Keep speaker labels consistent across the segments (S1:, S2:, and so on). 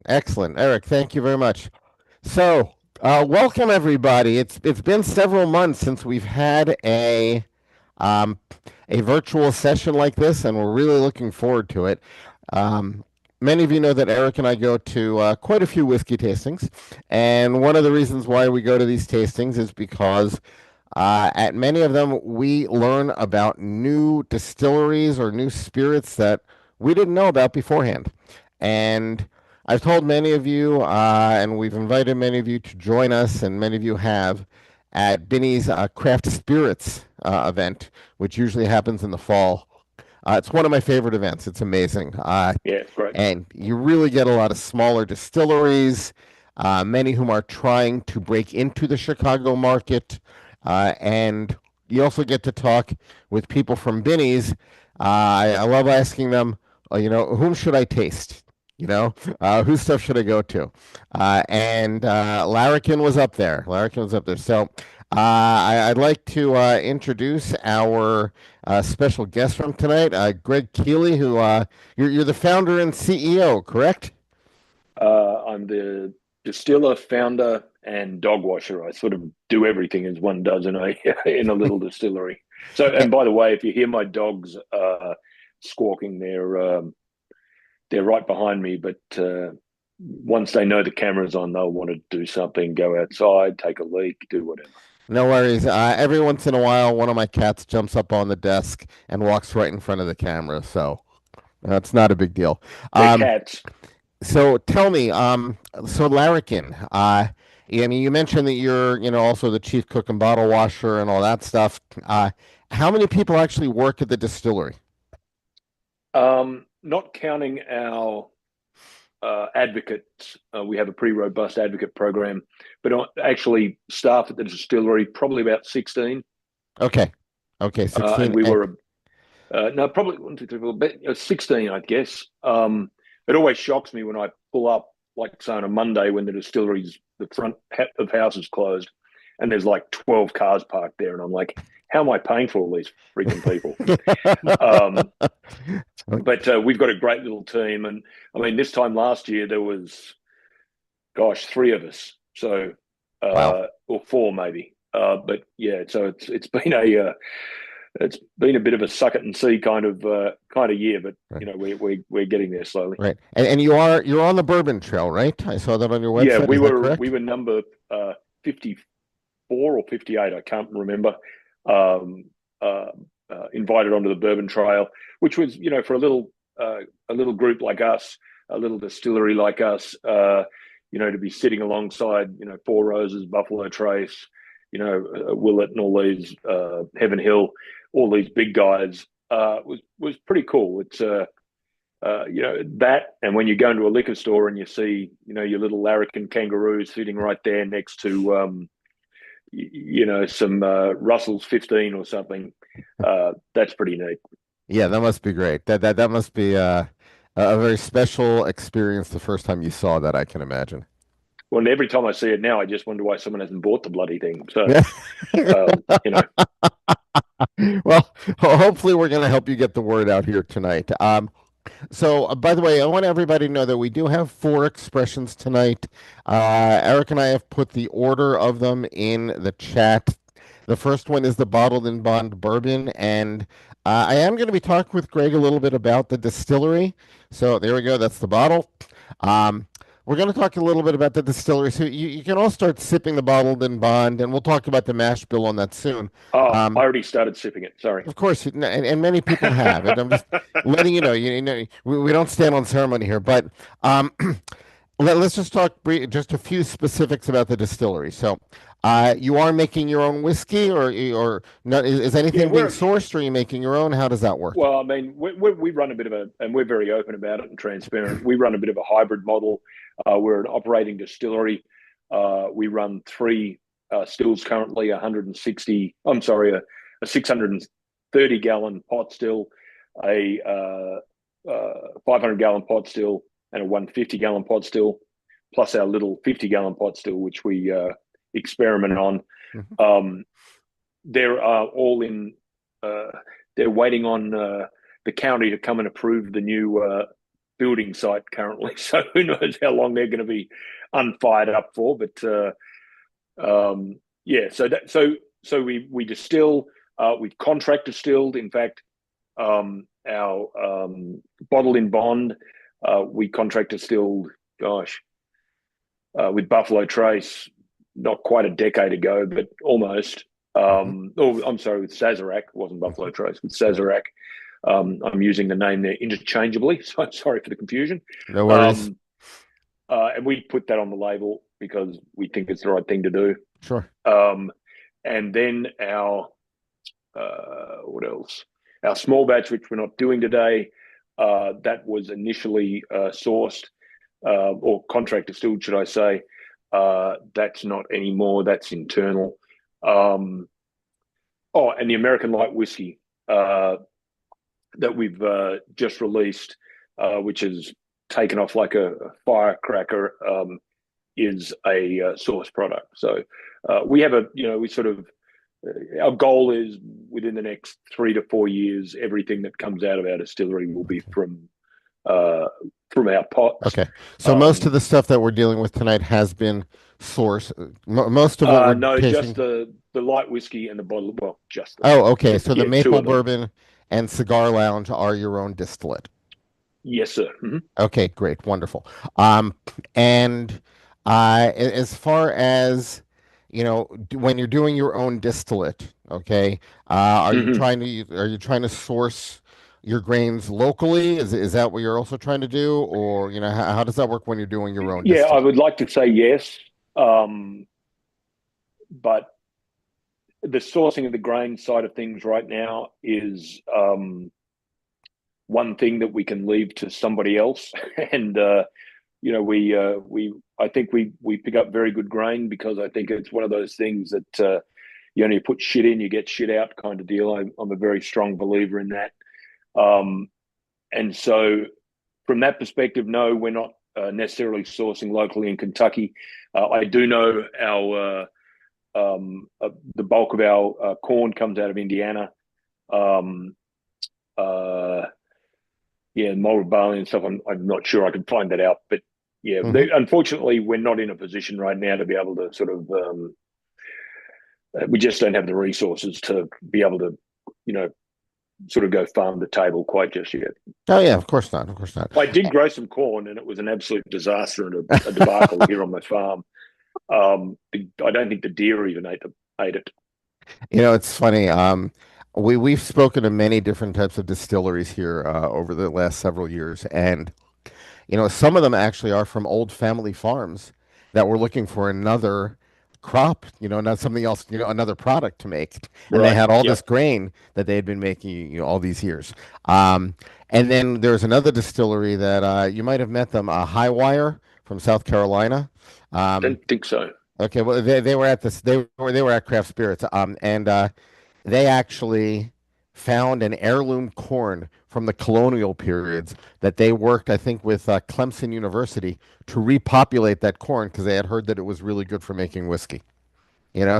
S1: Excellent, Eric. Thank you very much. So, welcome everybody. It's been several months since we've had um, a virtual session like this, and we're really looking forward to it. Um, Many of you know that Eric and I go to quite a few whiskey tastings, and one of the reasons why we go to these tastings is because at many of them we learn about new distilleries or new spirits that we didn't know about beforehand. And I've told many of you, and we've invited many of you to join us, and many of you have at Binny's Craft Spirits event, which usually happens in the fall. It's one of my favorite events. It's amazing.
S2: Yeah, it's great.
S1: And you really get a lot of smaller distilleries, many whom are trying to break into the Chicago market. And you also get to talk with people from Binny's. I love asking them, whom should I taste? Whose stuff should I go to? And Larrikin was up there. Larrikin was up there. So I'd like to introduce our special guest from tonight, Greg Keeley, who you're the founder and CEO, correct?
S2: I'm the distiller, founder, and dog washer. I sort of do everything as one does in a in a little distillery. So,
S1: Eh,
S2: and by the way, if you hear my dogs squawking, they're right behind me. But once they know the camera's on, they'll want to do something, go outside, take a leak, do whatever.
S1: No worries. Every once in a while, one of my cats jumps up on the desk and walks right in front of the camera, so it's not a big deal.
S2: They're
S1: Um,
S2: cats.
S1: so tell me, so Larrikin, I mean, you mentioned that you're, also the chief cook and bottle washer and all that stuff. How many people actually work at the distillery?
S2: Not counting our advocates. We have a pretty robust advocate program, but actually staff at the distillery probably about 16.
S1: Okay, okay,
S2: And
S1: 16.
S2: we were no, probably one, two, three, four, but 16, I guess. It always shocks me when I pull up, like say on a Monday when the distillery's the front of house is closed, and there's like 12 cars parked there, and I'm like, how am I paying for all these freaking people? Um, but we've got a great little team, and I mean, this time last year there was, gosh, three of us, so
S1: Wow.
S2: or four maybe. But yeah, so it's been a bit of a suck it and see kind of year, but
S1: Right.
S2: we're getting there slowly.
S1: Right. And you're on the Bourbon Trail, right? I saw that on your
S2: Yeah,
S1: website.
S2: we
S1: Is that
S2: were we
S1: correct?
S2: were number 54 or 58. I can't remember. Um, uh, Invited onto the Bourbon Trail, which was for a little group like us, a little distillery like us, to be sitting alongside Four Roses, Buffalo Trace, Willet, and all these Heaven Hill, all these big guys was pretty cool. It's that, and when you go into a liquor store and you see, your little Larrikin kangaroo sitting right there next to, some Russell's 15 or something, that's pretty neat.
S1: Yeah, that must be great. That must be a very special experience the first time you saw that, I can imagine.
S2: Well, and every time I see it now, I just wonder why someone hasn't bought the bloody thing. So,
S1: Yeah.
S2: um, you know,
S1: Well, hopefully we're going to help you get the word out here tonight. So, by the way, I want everybody to know that we do have four expressions tonight. Eric and I have put the order of them in the chat. The first one is the bottled in bond bourbon, and I am going to be talking with Greg a little bit about the distillery. So there we go. That's the bottle. Um, we're going to talk a little bit about the distillery. So you can all start sipping the bottled in bond, and we'll talk about the mash bill on that soon.
S2: oh, I
S1: Um,
S2: already started sipping it. Sorry.
S1: of course, and many people have. And I'm just letting you know. We don't stand on ceremony here, but um, us just talk just a few specifics about the distillery. So, you are making your own whiskey, or no, is
S2: Yeah,
S1: anything being
S2: we're
S1: sourced, or are you making your own? How does that work?
S2: well. I mean, we run a bit of a, and we're very open about it and transparent. We run a bit of a hybrid model. We're an operating distillery. We run three stills currently: 160. I'm sorry, a 630-gallon pot still, a 500-gallon pot still, and a 150-gallon pot still, plus our little 50-gallon pot still, which we experiment on.
S1: Mhm.
S2: Um, they're all in. Uh, they're waiting on the county to come and approve the new building site currently, so who knows how long they're going to be unfired up for. But yeah, so we distill, we contract distilled. In fact, our bottled in bond, we contract distilled. Gosh, with Buffalo Trace, not quite a decade ago, but almost.
S1: Hmm.
S2: Oh, I'm sorry, with Sazerac, it wasn't Buffalo
S1: Hmm.
S2: Trace, with
S1: Yeah.
S2: Sazerac. I'm using the name there interchangeably, so I'm sorry for the confusion.
S1: No worries.
S2: Um, and we put that on the label because we think it's the right thing to do.
S1: Sure.
S2: Um, and then our what else? Our small batch, which we're not doing today, that was initially sourced or contract distilled, should I say? That's not anymore. That's internal. Um, oh, and the American light whiskey that we've just released, which has taken off like a firecracker, is a source product. So we have we sort of, our goal is within the next 3 to 4 years, everything that comes out of our distillery will be uh, from our pots.
S1: Okay. So most of
S2: Um,
S1: the stuff that we're dealing with tonight has been sourced. Most of what we're
S2: no, just
S1: tasting.
S2: the light whiskey and the bottle. Well, just the
S1: Oh, okay. So the
S2: yeah, two
S1: Maple
S2: of them.
S1: Bourbon and Cigar Lounge are your own distillate.
S2: Yes, sir. Mm-hmm.
S1: Okay, great, wonderful. Um, and as far as when you're doing your own distillate, okay,
S2: Mm-hmm.
S1: are you trying to source your grains locally? Is that what you're also trying to do, or how does that work when you're doing your own
S2: Yeah, I
S1: distillate?
S2: would like to say yes, but the sourcing of the grain side of things right now is one thing that we can leave to somebody else, and we I think we pick up very good grain because I think it's one of those things that you put shit in, you get shit out kind of deal. I'm a very strong believer in that, um, and so from that perspective, no, we're not necessarily sourcing locally in Kentucky. I do know the bulk of our corn comes out of Indiana. Um, uh, yeah, molded barley and stuff. I'm not sure I can find that out, but yeah,
S1: Hmm.
S2: unfortunately, we're not in a position right now to be able to sort of. We just don't have the resources to be able to, you know, sort of go farm the table quite just yet.
S1: Oh yeah, of course not, of course not.
S2: I did grow some corn, and it was an absolute disaster and a debacle here on my farm. I don't think the deer even ate it.
S1: It's funny. We've spoken to many different types of distilleries here over the last several years, and some of them actually are from old family farms that were looking for another crop, not something else, another product to make. And they
S2: Right.
S1: had all this
S2: Yep.
S1: grain that they had been making, all these years. Um, and then there's another distillery that you might have met them, Highwire from South Carolina. Um,
S2: Don't think so.
S1: okay, well, they were at this, they were at Craft Spirits, and they actually found an heirloom corn from the colonial periods that they worked, I think, with Clemson University to repopulate that corn because they had heard that it was really good for making whiskey.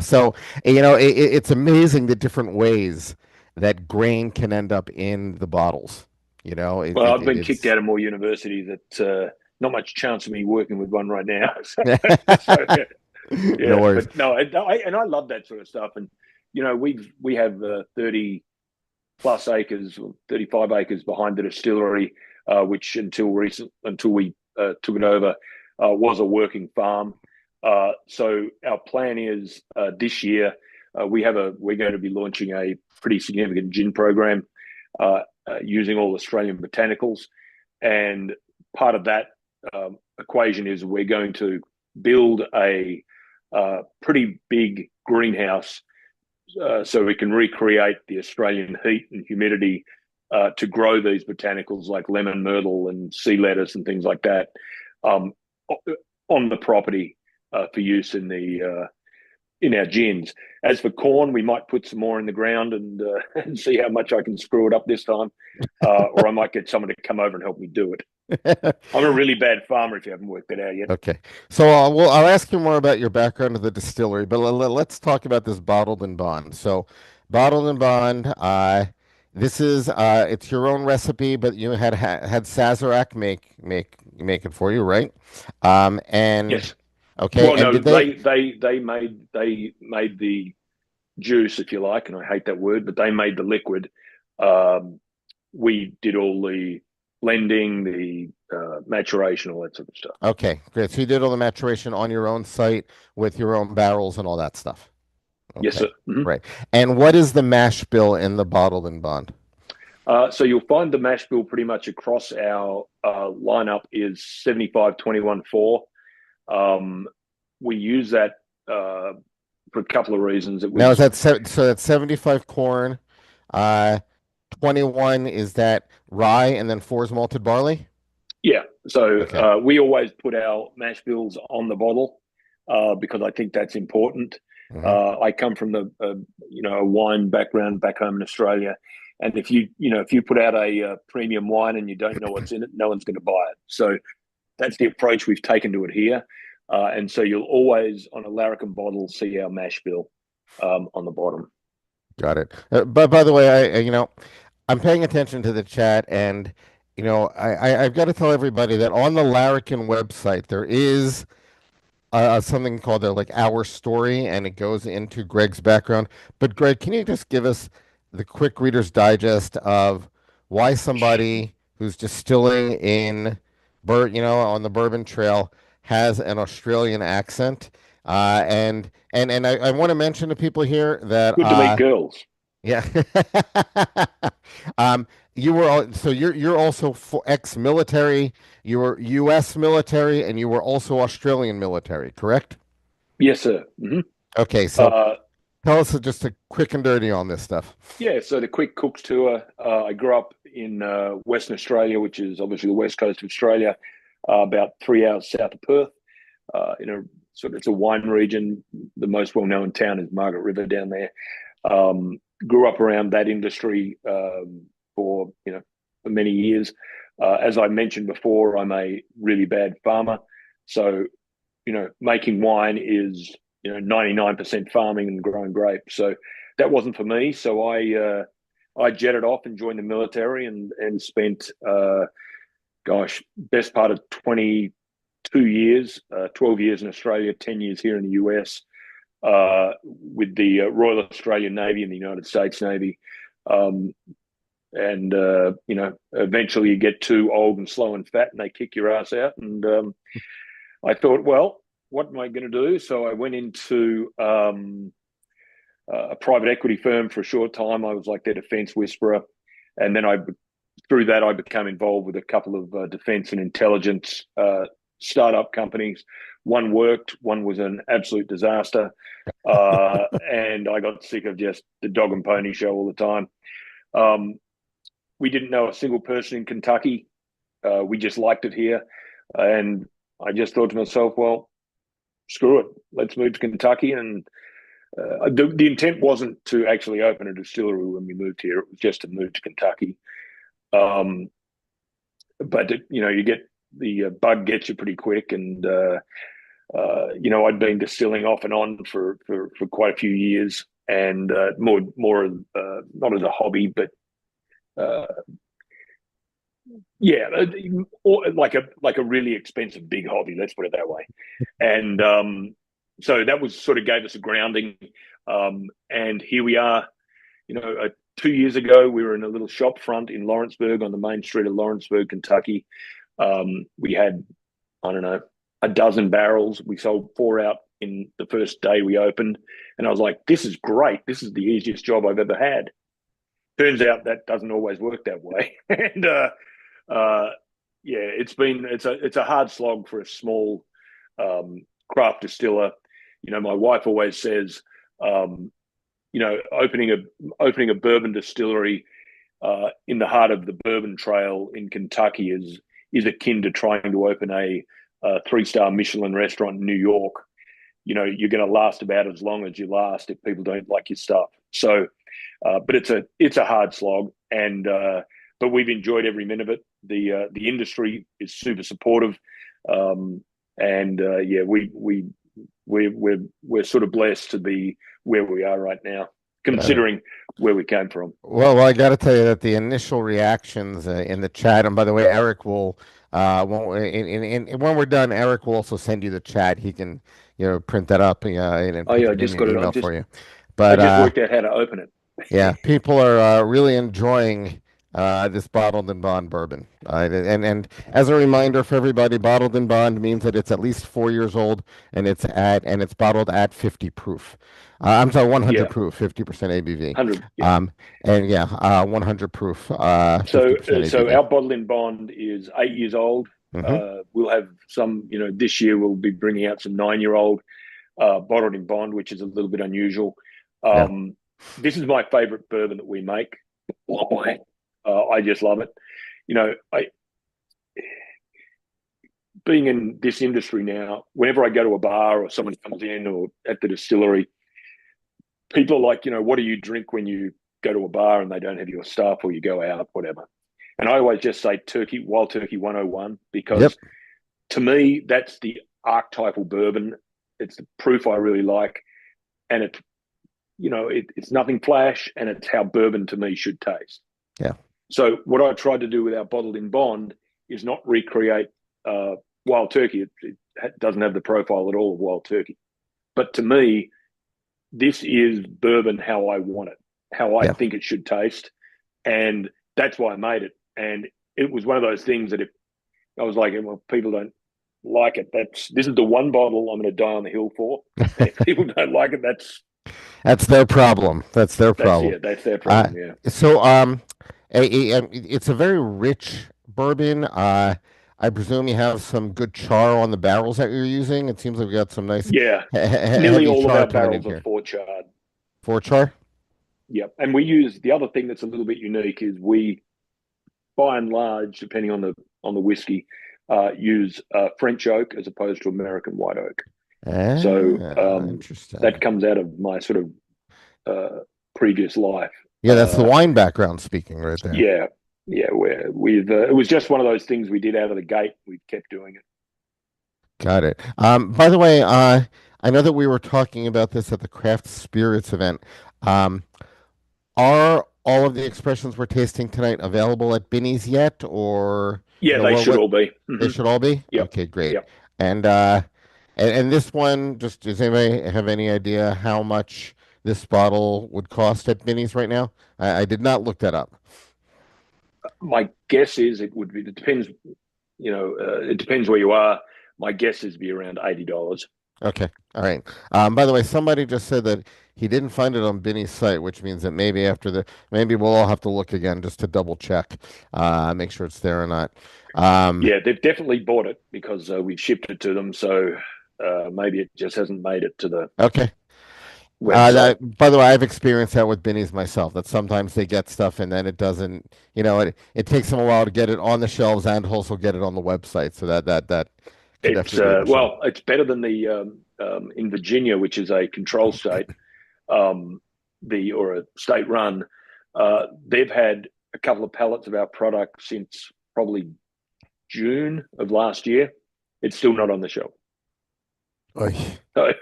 S1: So it's amazing the different ways that grain can end up in the bottles.
S2: Well, I've been kicked
S1: It's
S2: out of more universities that not much chance of me working with one right now. So yeah,
S1: no
S2: yeah,
S1: worries.
S2: but no, I love that sort of stuff. And we have 30 plus acres, 35 acres behind the distillery, which until we took it over, was a working farm. So our plan is this year we're going to be launching a pretty significant gin program using all Australian botanicals, and part of that equation is we're going to build a pretty big greenhouse so we can recreate the Australian heat and humidity to grow these botanicals like lemon myrtle and sea lettuce and things like that um, on the property for use in our gins. As for corn, we might put some more in the ground and and see how much I can screw it up this time, or I might get someone to come over and help me do it. I'm a really bad farmer if you haven't worked it out yet.
S1: Okay. So I'll ask you more about your background of the distillery, but let's talk about this bottled and bond. So, bottled and bond, This is it's your own recipe, but you had Sazerac make it for you, right? And
S2: Yes.
S1: okay,
S2: Well,
S1: and
S2: no,
S1: did they?
S2: they made the juice, if you like, and I hate that word, but they made the liquid. Um, we did all the blending, the maturation, all that sort of stuff.
S1: Okay, great. So you did all the maturation on your own site with your own barrels and all that stuff.
S2: Yes,
S1: Okay,
S2: sir. Hmm.
S1: right. And what is the mash bill in the bottled and bond?
S2: So you'll find the mash bill pretty much across our lineup is 75-21-4. We use that for a couple of reasons. It
S1: Now is
S2: was,
S1: that so that's 75 corn, uh 21 is that rye and then four is malted barley?
S2: yeah. So
S1: Okay.
S2: we always put our mash bills on the bottle because I think that's important.
S1: Hmm.
S2: I come from a wine background back home in Australia, and if you put out a premium wine and you don't know what's in it, no one's going to buy it. So that's the approach we've taken to it here. And so you'll always, on a Larrikin bottle, see our mash bill on the bottom.
S1: Got it. But by the way, I'm paying attention to the chat, and I've got to tell everybody that on the Larrikin website there is something called like our story, and it goes into Greg's background. But Greg, can you just give us the quick Reader's Digest of why somebody who's distilling in on the Bourbon Trail has an Australian accent? And I want to mention to people here that
S2: Good to meet girls.
S1: yeah. Um, so you're also ex-military. You were U.S. military, and you were also Australian military, correct?
S2: Yes, sir. Hmm.
S1: Okay, so
S2: Uh,
S1: tell us just a quick and dirty on this stuff.
S2: yeah, so the quick Cooks tour. I grew up in Western Australia, which is obviously the west coast of Australia, about 3 hours south of Perth. In a it's a wine region. The most well-known town is Margaret River down there. Grew up around that industry for for many years. As I mentioned before, I'm a really bad farmer, so making wine is 99% farming and growing grapes. So that wasn't for me. So I jetted off and joined the military and spent best part of 22 years, 12 years in Australia, 10 years here in the US with the Royal Australian Navy and the United States Navy. Um, and eventually you get too old and slow and fat, and they kick your ass out. And I thought, well, what am I going to do? So I went into a private equity firm for a short time. I was like their defense whisperer, and then through that I became involved with a couple of defense and intelligence startup companies. One worked, one was an absolute disaster, and I got sick of just the dog and pony show all the time. Um, we didn't know a single person in Kentucky. We just liked it here, and I just thought to myself, well, screw it, let's move to Kentucky. And the intent wasn't to actually open a distillery when we moved here; it was just to move to Kentucky. Um, but you get the bug gets you pretty quick, and I'd been distilling off and on for quite a few years, and more not as a hobby, but uh, yeah, or like a really expensive big hobby. Let's put it that way. And so that was sort of gave us a grounding. And here we are. 2 years ago, we were in a little shop front in Lawrenceburg on the main street of Lawrenceburg, Kentucky. We had, I don't know, a dozen barrels. We sold four out in the first day we opened. And I was like, this is great. This is the easiest job I've ever had. Turns out that doesn't always work that way. And uh, yeah, it's a hard slog for a small craft distiller. My wife always says, um, opening a bourbon distillery in the heart of the Bourbon Trail in Kentucky is akin to trying to open a 3-star Michelin restaurant in New York. You're going to last about as long as you last if people don't like your stuff. So, but it's a hard slog, and but we've enjoyed every minute of it. The industry is super supportive, and yeah, we're sort of blessed to be where we are right now.
S1: Got it.
S2: considering where we came from.
S1: Well, I got to tell you that the initial reactions in the chat, and by the way, Eric will, won't, when we're done, Eric will also send you the chat. He can, print that up, and
S2: Oh
S1: put
S2: yeah, I
S1: that in
S2: just
S1: your
S2: got it.
S1: email for you.
S2: I
S1: But
S2: just worked out how to open
S1: yeah,
S2: it.
S1: people are really enjoying this bottled and bond bourbon. And as a reminder for everybody, bottled and bond means that it's at least 4 years old, and it's bottled at 50 proof. I'm sorry, 100
S2: Yeah,
S1: proof, 50% ABV.
S2: 100. Yeah.
S1: Um, and yeah, 100 proof,
S2: So,
S1: 50%
S2: so
S1: ABV.
S2: our bottling bond is 8 years old.
S1: Hmm.
S2: We'll have some, this year we'll be bringing out some 9-year-old bottled in bond, which is a little bit unusual.
S1: Yeah,
S2: This is my favorite bourbon that we make. Why? I just love it. I being in this industry now, whenever I go to a bar or someone comes in or at the distillery, people are like, what do you drink when you go to a bar and they don't have your stuff or you go out, whatever. And I always just say Wild Turkey 101,
S1: yep,
S2: because to me, that's the archetypal bourbon. It's the proof I really like. And it's nothing flash, and it's how bourbon to me should taste.
S1: yeah,
S2: So what I tried to do with our bottled in bond is not recreate Wild Turkey. It doesn't have the profile at all of Wild Turkey. But to me, this is bourbon how I want it, how I
S1: yeah.
S2: think it should taste. And that's why I made it. And it was one of those things that if I was like, well, people don't like it, this is the one bottle I'm going to die on the hill for. And if people don't like it,
S1: That's their problem. That's their problem.
S2: that's their
S1: Uh,
S2: problem. Yeah.
S1: so it's a very rich bourbon. I presume you have some good char on the barrels that you're using. It seems like we got some nice
S2: Yeah. Nearly
S1: heavy
S2: all of
S1: char
S2: our
S1: coming in
S2: barrels are
S1: here.
S2: four charred.
S1: For char?
S2: Yep. And we use the other thing that's a little bit unique is we, by and large, depending on the whiskey, use French oak as opposed to American white oak. So that
S1: Interesting.
S2: comes out of my sort of previous life.
S1: Yeah, that's the
S2: Uh,
S1: wine background speaking right there.
S2: yeah, yeah. Where we've it was just one of those things we did out of the gate. We kept doing it.
S1: Got it. By the way, I know that we were talking about this at the Craft Spirits event. Um, Are all of the expressions we're tasting tonight available at Binny's yet, or
S2: Yeah, they should
S1: what
S2: all be.
S1: they should all be?
S2: Yep,
S1: Okay, great.
S2: yep.
S1: And and this one, just does anybody have any idea how much this bottle would cost at Binny's right now? I did not look that up.
S2: My guess is it would be. It depends. It depends where you are. My guess is be around $80.
S1: Okay, all right. By the way, somebody just said that he didn't find it on Binny's site, which means that maybe we'll all have to look again just to double check, make sure it's there or not. Um,
S2: Yeah, they've definitely bought it because we've shipped it to them. So maybe it just hasn't made it to the
S1: okay.
S2: website.
S1: By the way, I've experienced that with Binny's myself, that sometimes they get stuff and then it doesn't, it takes them a while to get it on the shelves and also get it on the website. So that could
S2: It's
S1: definitely be an issue.
S2: it's better than the in Virginia, which is a control state, or a state run. They've had a couple of pallets of our product since probably June of last year. It's still not on the shelf.
S1: Oy.
S2: So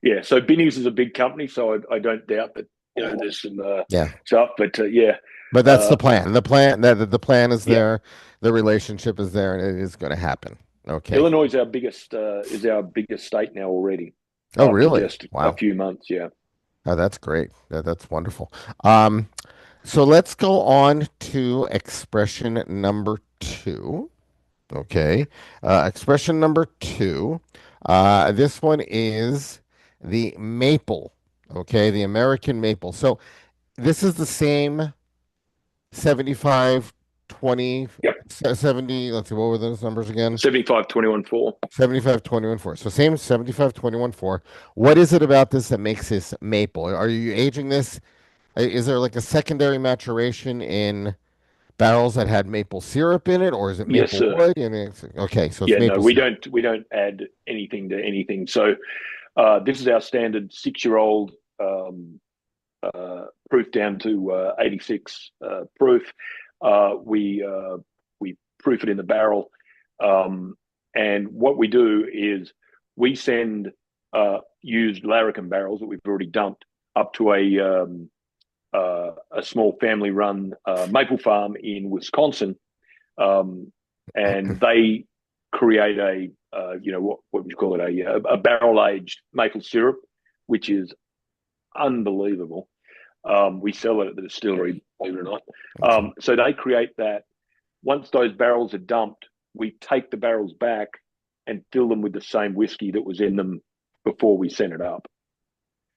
S2: yeah, so Binny's is a big company, so I don't doubt that there's some
S1: Yeah.
S2: stuff. But yeah,
S1: But that's
S2: uh,
S1: the plan. The plan is
S2: yeah,
S1: there, the relationship is there, and it is going to happen. Okay.
S2: Illinois is our biggest state now already
S1: Oh,
S2: after
S1: really?
S2: just a
S1: Wow.
S2: few months. Yeah.
S1: Oh, that's great. That's wonderful. Um, so let's go on to expression number two. Okay. Expression number two. This one is the maple. Okay, the American maple. So this is the same 75, 20,
S2: Yep.
S1: 70. Let's see, what were those numbers again?
S2: 75, 21, 4.
S1: 75, 21, 4. So same 75, 21, 4. What is it about this that makes this maple? Are you aging this? Is there like a secondary maturation in barrels that had maple syrup in it, or is it
S2: Yes,
S1: maple
S2: sir.
S1: wood? Okay, so it's
S2: Yeah, no,
S1: maple syrup.
S2: we don't add anything to anything. So this is our standard 6-year-old proof down to 86 proof. We proof it in the barrel, and what we do is we send used Larrikin barrels that we've already dumped up to a small family-run maple farm in Wisconsin, um, and they create what would you call it, a barrel-aged maple syrup, which is unbelievable. We sell it at the distillery, believe it or not.
S1: Okay.
S2: So they create that. Once those barrels are dumped, we take the barrels back and fill them with the same whiskey that was in them before we sent it up.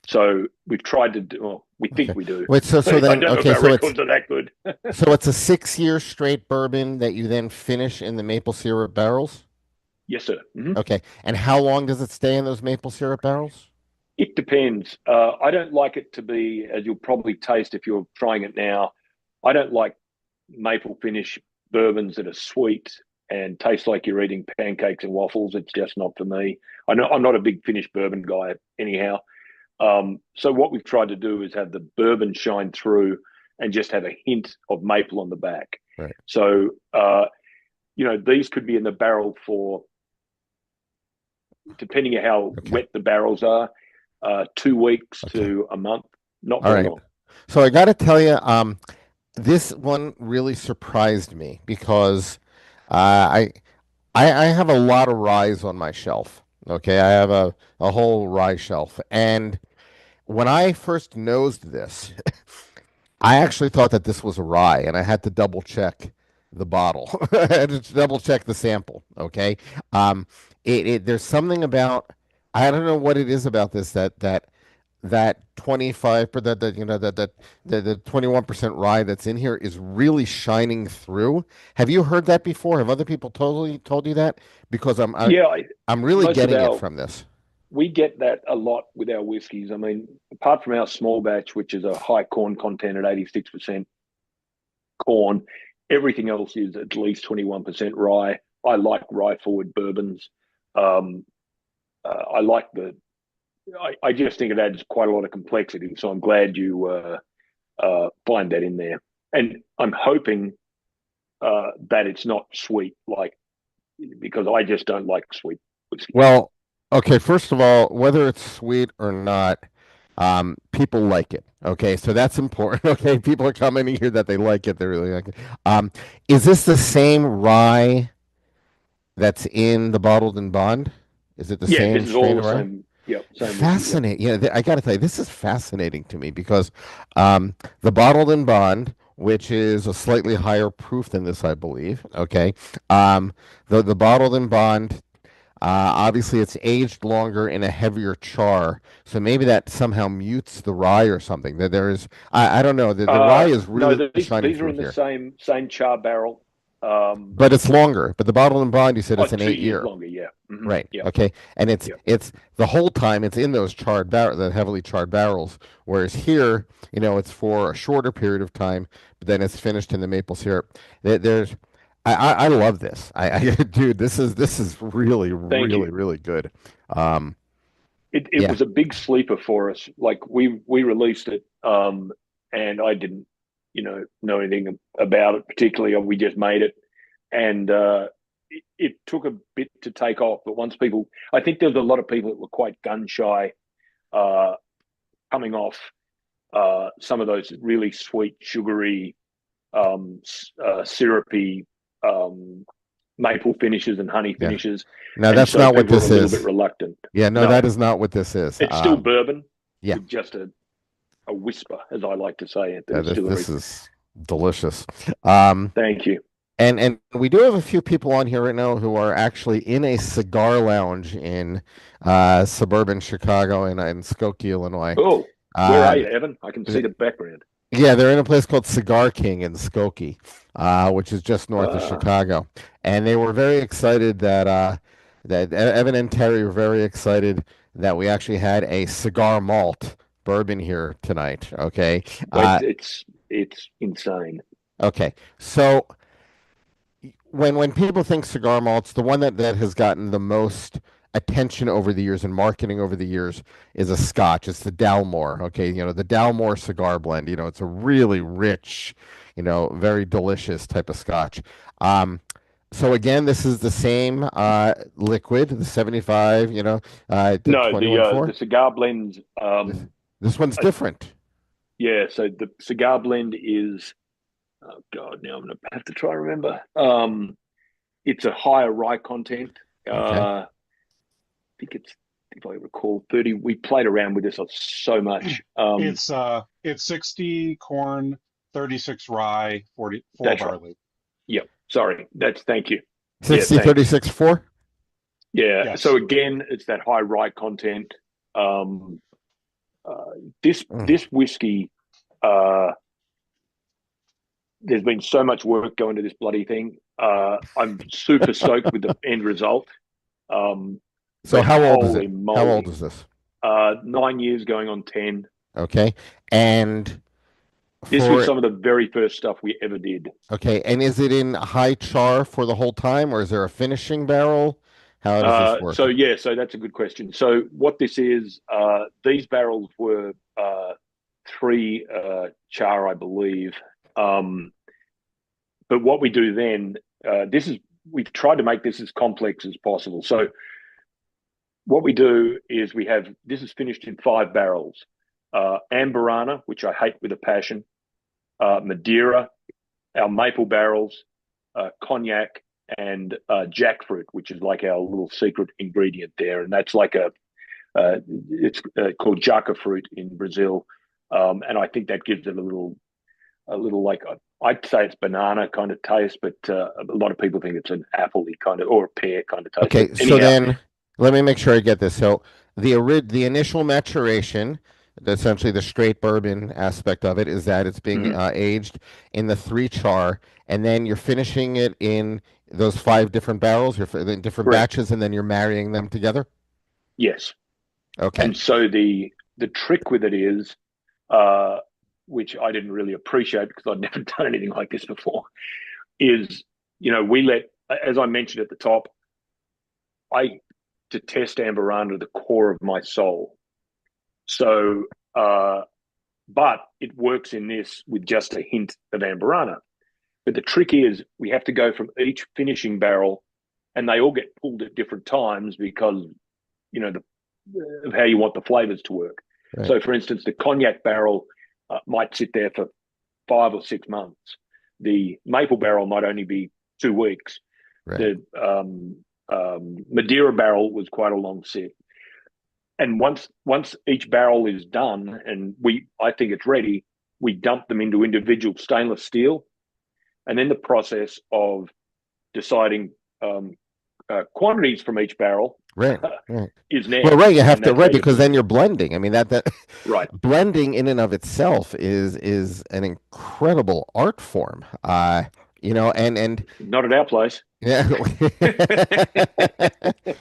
S2: So we've tried to do, well, we think
S1: Okay.
S2: we do.
S1: Wait, so
S2: I
S1: then
S2: don't know if
S1: okay,
S2: our records are that good.
S1: so it's a 6 year straight bourbon that you then finish in the maple syrup barrels?
S2: Yes, sir. Mm-hmm.
S1: Okay. And how long does it stay in those maple syrup barrels?
S2: It depends. I don't like it to be, as you'll probably taste if you're trying it now, I don't like maple finish bourbons that are sweet and taste like you're eating pancakes and waffles. It's just not for me. I know I'm not a big finished bourbon guy anyhow. So what we've tried to do is have the bourbon shine through and just have a hint of maple on the back.
S1: Right.
S2: So these could be in the barrel for, depending on how
S1: Okay.
S2: wet the barrels are, 2 weeks
S1: Okay.
S2: to a month. Not
S1: All
S2: very
S1: right.
S2: long.
S1: So I got to tell you, this one really surprised me because I I have a lot of ryes on my shelf. Okay, I have a whole rye shelf, and when I first nosed this, I actually thought that this was a rye, and I had to double check the bottle. I had to double check the sample. Okay, um, there's something about I don't know what it is about this that 25 per that the 21% rye that's in here is really shining through. Have you heard that before? Have other people totally told you that? Because
S2: Yeah,
S1: I'm really
S2: most of
S1: getting it
S2: our
S1: from this.
S2: we get that a lot with our whiskies. I mean, apart from our small batch, which is a high corn content at 86% corn, everything else is at least 21% rye. I like rye forward bourbons. Um, I like I just think it adds quite a lot of complexity. So I'm glad you find that in there. And I'm hoping that it's not sweet, because I just don't like sweet whiskey.
S1: Well, okay, first of all, whether it's sweet or not, people like it. Okay, so that's important. Okay, people are commenting here that they like it. They really like it. Is this the same rye that's in the bottled and bond? Is it the
S2: Yeah,
S1: same
S2: this is all
S1: strain
S2: the
S1: of rye?
S2: same. Yeah, same whiskey. Yep.
S1: Fascinating. Yeah, I got to tell you, this is fascinating to me because the bottled and bond, which is a slightly higher proof than this, I believe. Okay, um, the bottled and bond, obviously, it's aged longer in a heavier char, so maybe that somehow mutes the rye or something. That there is, I don't know. The rye is
S2: No,
S1: really shining
S2: these are
S1: through
S2: in the
S1: here,
S2: same char barrel. Um,
S1: but it's longer. But the bottled and bond, you said
S2: oh,
S1: it's an
S2: 2 years
S1: 8 year.
S2: longer. Yeah. Mm-hmm.
S1: Right.
S2: Yep.
S1: Okay. And
S2: Yep.
S1: it's the whole time it's in those the heavily charred barrels. Whereas here, it's for a shorter period of time, but then it's finished in the maple syrup. There's, I love this. Dude, this is really,
S2: Thank
S1: really,
S2: you.
S1: really good. Um,
S2: It
S1: yeah.
S2: was a big sleeper for us. Like we released it, and I didn't, know anything about it particularly. We just made it, and it took a bit to take off. But once people, I think there was a lot of people that were quite gun shy, uh, coming off some of those really sweet, sugary, syrupy, um, maple finishes and honey
S1: Yeah.
S2: finishes,
S1: No,
S2: and
S1: that's
S2: so
S1: not what
S2: people were a
S1: this
S2: little bit
S1: is.
S2: reluctant.
S1: Yeah, no,
S2: No,
S1: that is not what this is.
S2: it's still bourbon
S1: Yeah,
S2: with just a whisper, as I like to say at the
S1: yeah, this
S2: distillery.
S1: is delicious. Um,
S2: Thank you.
S1: and we do have a few people on here right now who are actually in a cigar lounge in suburban Chicago in Skokie, Illinois.
S2: Oh, where
S1: Uh,
S2: are you, Evan? I can see the background.
S1: yeah, they're in a place called Cigar King in Skokie, which is just north of
S2: Uh,
S1: Chicago, and they were very excited that Evan and Terry were very excited that we actually had a cigar malt bourbon here tonight. Okay,
S2: it's
S1: uh,
S2: it's it's insane.
S1: okay, so when people think cigar malts, the one that has gotten the most attention over the years and marketing over the years is a Scotch. It's the Dalmore. Okay, the Dalmore cigar blend. It's a really rich, very delicious type of Scotch. So again, this is the same liquid, the 75. The
S2: No,
S1: 21.4.
S2: the cigar blends.
S1: This, this one's
S2: I,
S1: different.
S2: Yeah, so the cigar blend is, oh God, now I'm gonna have to try and remember. It's a higher rye content.
S1: Okay.
S2: I think it's, if I recall, 30. We played around with this so much.
S3: It's 60 corn, 36 rye, 44
S2: That's right.
S3: barley.
S2: Yep. Sorry. Thank you. Yeah,
S1: 60,
S2: thanks.
S1: 36, 4?
S2: Yeah. So
S3: Yes.
S2: again, it's that high rye content. Um, uh, this
S1: Mm.
S2: this whiskey, uh, there's been so much work going to this bloody thing. I'm super stoked with the end result. Um,
S1: So
S2: but
S1: how old is it?
S2: holy
S1: How old
S2: moly,
S1: is this?
S2: 9 years going on 10.
S1: Okay. And
S2: This was
S1: for
S2: some of the very first stuff we ever did.
S1: okay, and is it in high char for the whole time, or is there a finishing barrel? How does this
S2: So
S1: work?
S2: yeah, so that's a good question. So what this is, these barrels were three char, I believe. Um, but what we do then, this is we've tried to make this as complex as possible. So what we do is we have this is finished in 5 barrels: Amberana, which I hate with a passion, Madeira, our maple barrels, cognac, and jackfruit, which is like our little secret ingredient there, and that's like a it's called jaca fruit in Brazil, and I think that gives it a little like I'd say it's banana kind of taste, but a lot of people think it's an apple kind of or a pear kind of taste. But
S1: Okay, so
S2: anyhow,
S1: then let me make sure I get this. So the initial maturation, essentially the straight bourbon aspect of it, is that it's being
S2: mm-hmm,
S1: aged in the 3 char, and then you're finishing it in those 5 different barrels, in different
S2: correct,
S1: batches, and then you're marrying them together.
S2: yes.
S1: Okay.
S2: And so the trick with it is, uh, which I didn't really appreciate because I'd never done anything like this before, is we let, as I mentioned at the top, I detest Amberana to the core of my soul. So, but it works in this with just a hint of Amberana. But the trick is we have to go from each finishing barrel, and they all get pulled at different times because the of how you want the flavors to work.
S1: Right.
S2: So, for instance, the cognac barrel might sit there for 5 or 6 months. The maple barrel might only be 2 weeks.
S1: Right.
S2: The Madeira barrel was quite a long sit. And once each barrel is done, and I think it's ready, we dump them into individual stainless steel, and then the process of deciding quantities from each barrel
S1: Right. Right.
S2: is
S1: Well, right,
S2: next,
S1: you have
S2: and
S1: to
S2: that's how
S1: right
S2: you
S1: because then you're blending. I mean that
S2: right.
S1: blending in and of itself is an incredible art form. And
S2: Not at our place.
S1: yeah,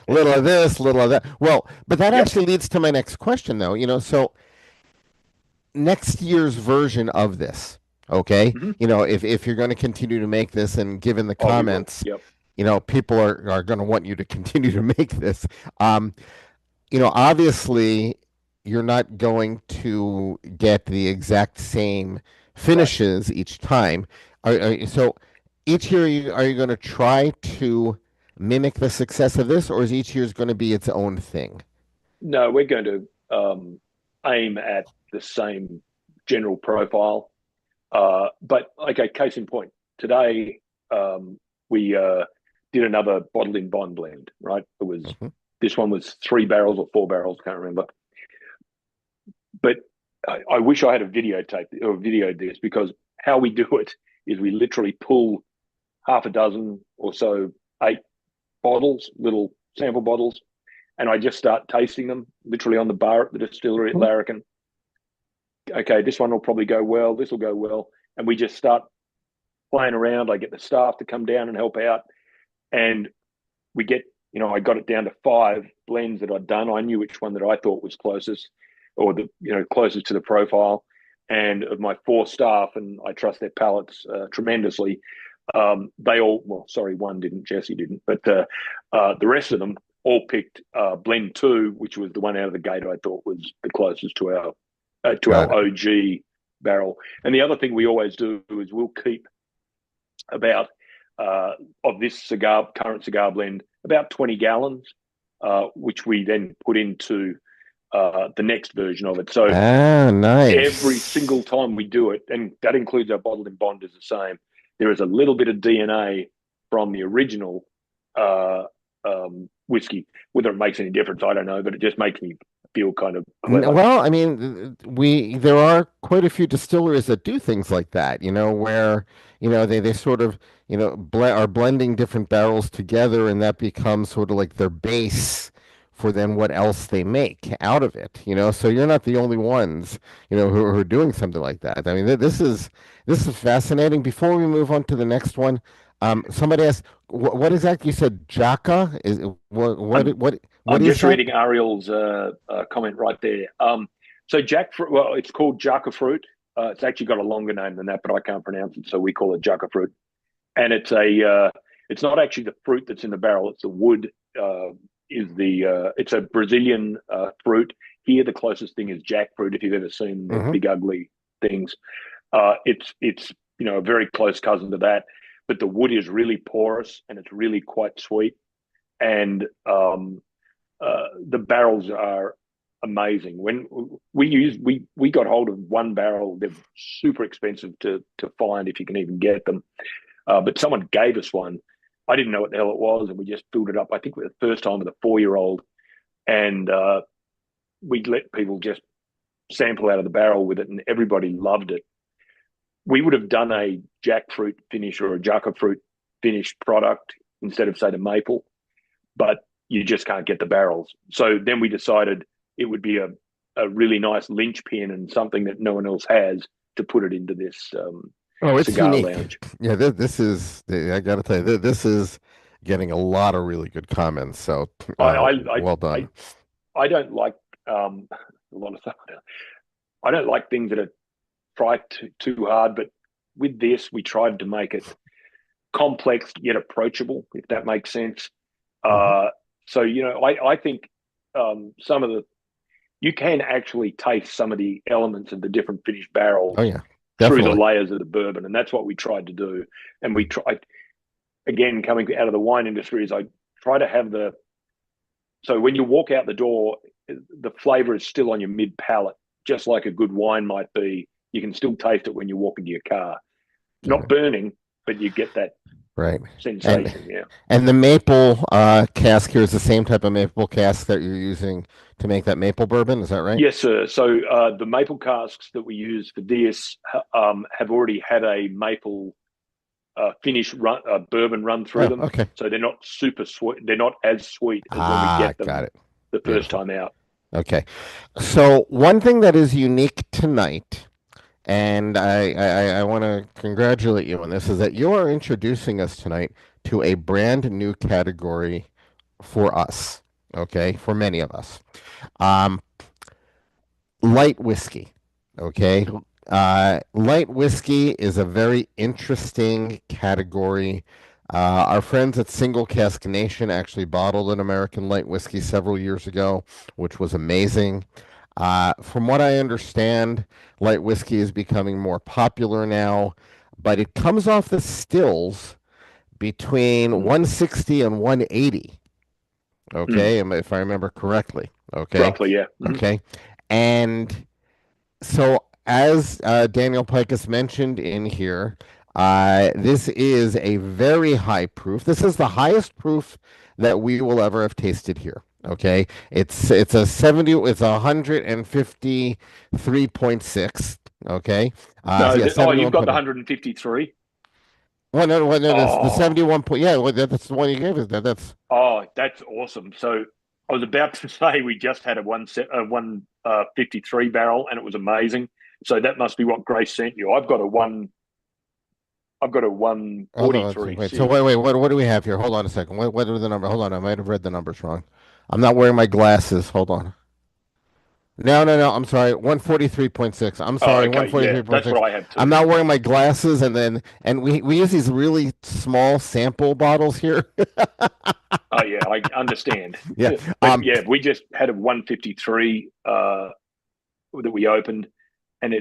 S1: little of this, little of that. Well, but that
S2: Yep.
S1: actually leads to my next question, though. So next year's version of this, okay?
S2: Mm-hmm.
S1: If you're going to continue to make this, and given the
S2: Oh, we will.
S1: comments,
S2: Yep.
S1: people are going to want you to continue to make this. Um, obviously, you're not going to get the exact same
S2: Right.
S1: finishes each time. So each year, are you going to try to mimic the success of this, or is each year's going to be its own thing?
S2: No, we're going to aim at the same general profile. But okay, case in point, today we did another bottled in bond blend. Right,
S1: Mhm.
S2: this one was 3 barrels or 4 barrels, can't remember. But I wish I had a videotape or videoed this because how we do it is we literally pull half a dozen or so 8 bottles, little sample bottles, and I just start tasting them literally on the bar at the distillery at Larrikin. Okay, this one will probably go well. This will go well, and we just start playing around. I get the staff to come down and help out, and we get. I got it down to 5 blends that I'd done. I knew which one that I thought was closest, or the closest to the profile, and of my 4 staff, and I trust their palates tremendously. They all, well, sorry, one didn't, Jesse didn't, but the rest of them all picked blend 2, which was the one out of the gate I thought was the closest to
S1: Got
S2: our
S1: it.
S2: OG barrel. And the other thing we always do is we'll keep about of this current cigar blend, about 20 gallons, which we then put into the next version of it. So
S1: Ah,
S2: every
S1: nice.
S2: single time we do it, and that includes our bottled in bond is the same, there is a little bit of DNA from the original uh, whiskey. Whether it makes any difference, I don't know, but it just makes me feel kind of clever.
S1: Well, I mean, there are quite a few distilleries that do things like that, where, they sort of, are blending different barrels together, and that becomes sort of like their base for then what else they make out of it. So you're not the only ones, who are doing something like that. I mean, this is fascinating. Before we move on to the next one, somebody asked, what exactly you said, Jaka?
S2: I'm
S1: What
S2: I'm
S1: is
S2: just
S1: that?
S2: reading Ariel's comment right there. So jackfruit, well, it's called jackfruit. It's actually got a longer name than that, but I can't pronounce it, so we call it jackfruit. And it's not actually the fruit that's in the barrel; it's the wood. It's a Brazilian fruit. Here, the closest thing is jackfruit. If you've ever seen the
S1: Hmm.
S2: big ugly things, it's a very close cousin to that. But the wood is really porous and it's really quite sweet. And the barrels are amazing. When we got hold of one barrel, they're super expensive to find if you can even get them. But someone gave us one. I didn't know what the hell it was, and we just filled it up. I think for the first time with a 4-year-old, and we let people just sample out of the barrel with it, and everybody loved it. We would have done a jackfruit finish or a jackfruit finished product instead of say the maple, but you just can't get the barrels. So then we decided it would be a really nice linchpin and something that no one else has to put it into this
S1: Oh, it's
S2: cigar
S1: unique.
S2: lounge.
S1: Yeah, this is, I gotta tell you, this is getting a lot of really good comments. So,
S2: I I
S1: well
S2: I
S1: done.
S2: I don't like a lot of stuff. I don't like things that are tried too hard, but with this, we tried to make it complex yet approachable, if that makes sense.
S1: Hmm.
S2: Uh, so I think some of the you can actually taste some of the elements of the different finished
S1: Oh
S2: barrels
S1: yeah,
S2: through the
S1: definitely.
S2: layers of the bourbon, and that's what we tried to do. And we tried again coming out of the wine industry is I try to have the so when you walk out the door, the flavor is still on your mid palate, just like a good wine might be. You can still taste it when you walk into your car,
S1: Got
S2: not
S1: it.
S2: burning, but you get that
S1: Right. And
S2: sensation. Yeah.
S1: and the maple cask here is the same type of maple cask that you're using to make that maple bourbon. Is that right?
S2: Yes, sir. So the maple casks that we use for this have already had a maple finish run, bourbon run through
S1: Oh,
S2: them,
S1: okay.
S2: so they're not super sweet. They're not as sweet as when we
S1: Ah,
S2: get
S1: got
S2: them
S1: it.
S2: the first
S1: Beautiful.
S2: time out.
S1: Okay. So one thing that is unique tonight, and I want to congratulate you on this, is that you are introducing us tonight to a brand new category for us, okay, for many of us. Um, Light whiskey, okay? Light whiskey is a very interesting category. Our friends at Single Cask Nation actually bottled an American light whiskey several years ago, which was amazing. From what I understand, light whiskey is becoming more popular now, but it comes off the stills between
S2: Mm.
S1: 160 and 180.
S2: Mm.
S1: Okay, if I remember correctly. Okay,
S2: Roughly, yeah. Mm.
S1: okay, and so as Daniel Pike has mentioned in here, this is a very high proof. This is the highest proof that we will ever have tasted here. Okay, it's a 70. It's 153.6. Okay,
S2: No,
S1: yeah,
S2: you've got the
S1: 71.9.
S2: 153.
S1: Well, no, that's the
S2: Oh,
S1: 71 point. Yeah, well, that's the one you gave us. That's
S2: that's awesome. So I was about to say we just had a 153 barrel, and it was amazing. So that must be what Grace sent you. I've got a
S1: hold on. Let's see.
S2: 143
S1: Wait. So
S2: sitting.
S1: wait. What do we have here? Hold on a second. What are the number? Hold on. I might have read the numbers wrong. I'm not wearing my glasses. Hold on. No, no, no. I'm sorry. 143.6. I'm
S2: Oh,
S1: sorry.
S2: okay, yeah, that's
S1: 143.6.
S2: what I have
S1: I'm
S2: too.
S1: not wearing my glasses, and we use these really small sample bottles here.
S2: Oh yeah, I understand.
S1: Yeah.
S2: But yeah, we just had a 153 that we opened, and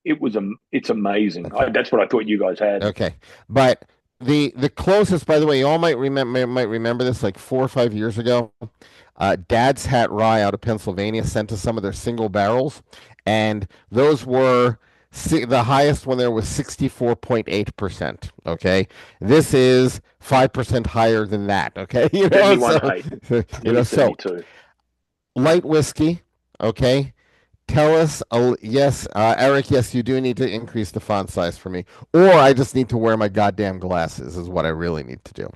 S2: it's amazing.
S1: Okay.
S2: That's what I thought you guys had.
S1: Okay. But the closest, by the way, you all might remember this like 4 or 5 years ago. Dad's Hat Rye out of Pennsylvania sent us some of their single barrels, and those were the highest one there was 64.8%. Okay, this is 5% higher than that. Okay,
S2: 71.8, nearly
S1: so
S2: 72.
S1: light whiskey. Okay, tell us, yes, Eric, yes, you do need to increase the font size for me, or I just need to wear my goddamn glasses, is what I really need to do.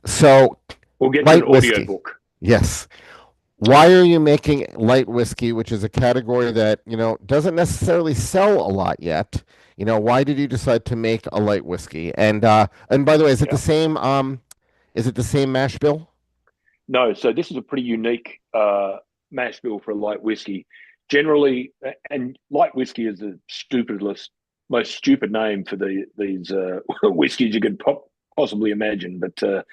S1: So,
S2: We'll get you an
S1: light
S2: audio
S1: whiskey.
S2: book.
S1: Yes. Why are you making light whiskey, which is a category that, doesn't necessarily sell a lot yet? Why did you decide to make a light whiskey? And by the way,
S2: Yeah.
S1: is it the same mash bill?
S2: No, so this is a pretty unique mash bill for a light whiskey. Generally, and light whiskey is the most stupid name for these whiskeys you could possibly imagine, but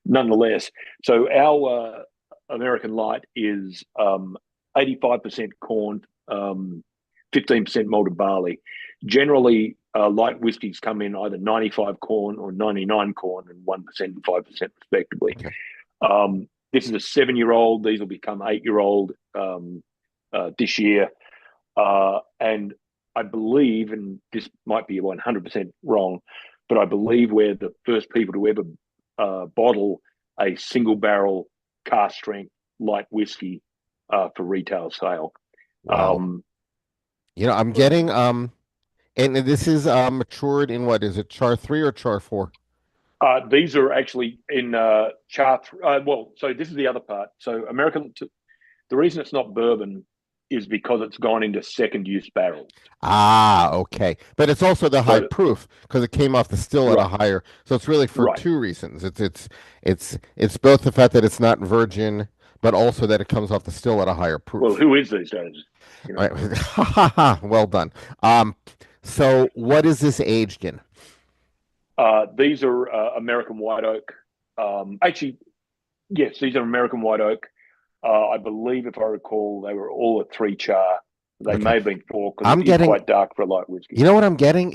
S2: nonetheless. So our American light is 85% corn, 15% malted barley. Generally, light whiskies come in either 95 corn or 99 corn and 1% and 5% respectively.
S1: Okay.
S2: This is a 7-year-old. These will become 8-year-old this year. And I believe, and this might be 100% wrong, but I believe we're the first people to ever bottle a single barrel cask strength light whiskey for retail sale.
S1: Wow. I'm getting and this is matured in, what is it, char 3 or char 4?
S2: These are actually in char. So this is the other part. So the reason it's not bourbon is because it's gone into second use barrels.
S1: Ah, okay. But it's also the high
S2: So
S1: proof because it came off the still at a
S2: right,
S1: higher. So it's really for
S2: right.
S1: two reasons. It's both the fact that it's not virgin, but also that it comes off the still at a higher
S2: Well,
S1: proof.
S2: who is these days? You know.
S1: Right. Ha ha ha. Well done. So what is this aged in?
S2: These are American white oak. Actually, yes, these are American white oak. I believe, if I recall, they were all at 3 char. They
S1: Okay.
S2: may have been 4 because
S1: I'm
S2: it is
S1: getting,
S2: quite dark for a light whiskey.
S1: you know what I'm getting?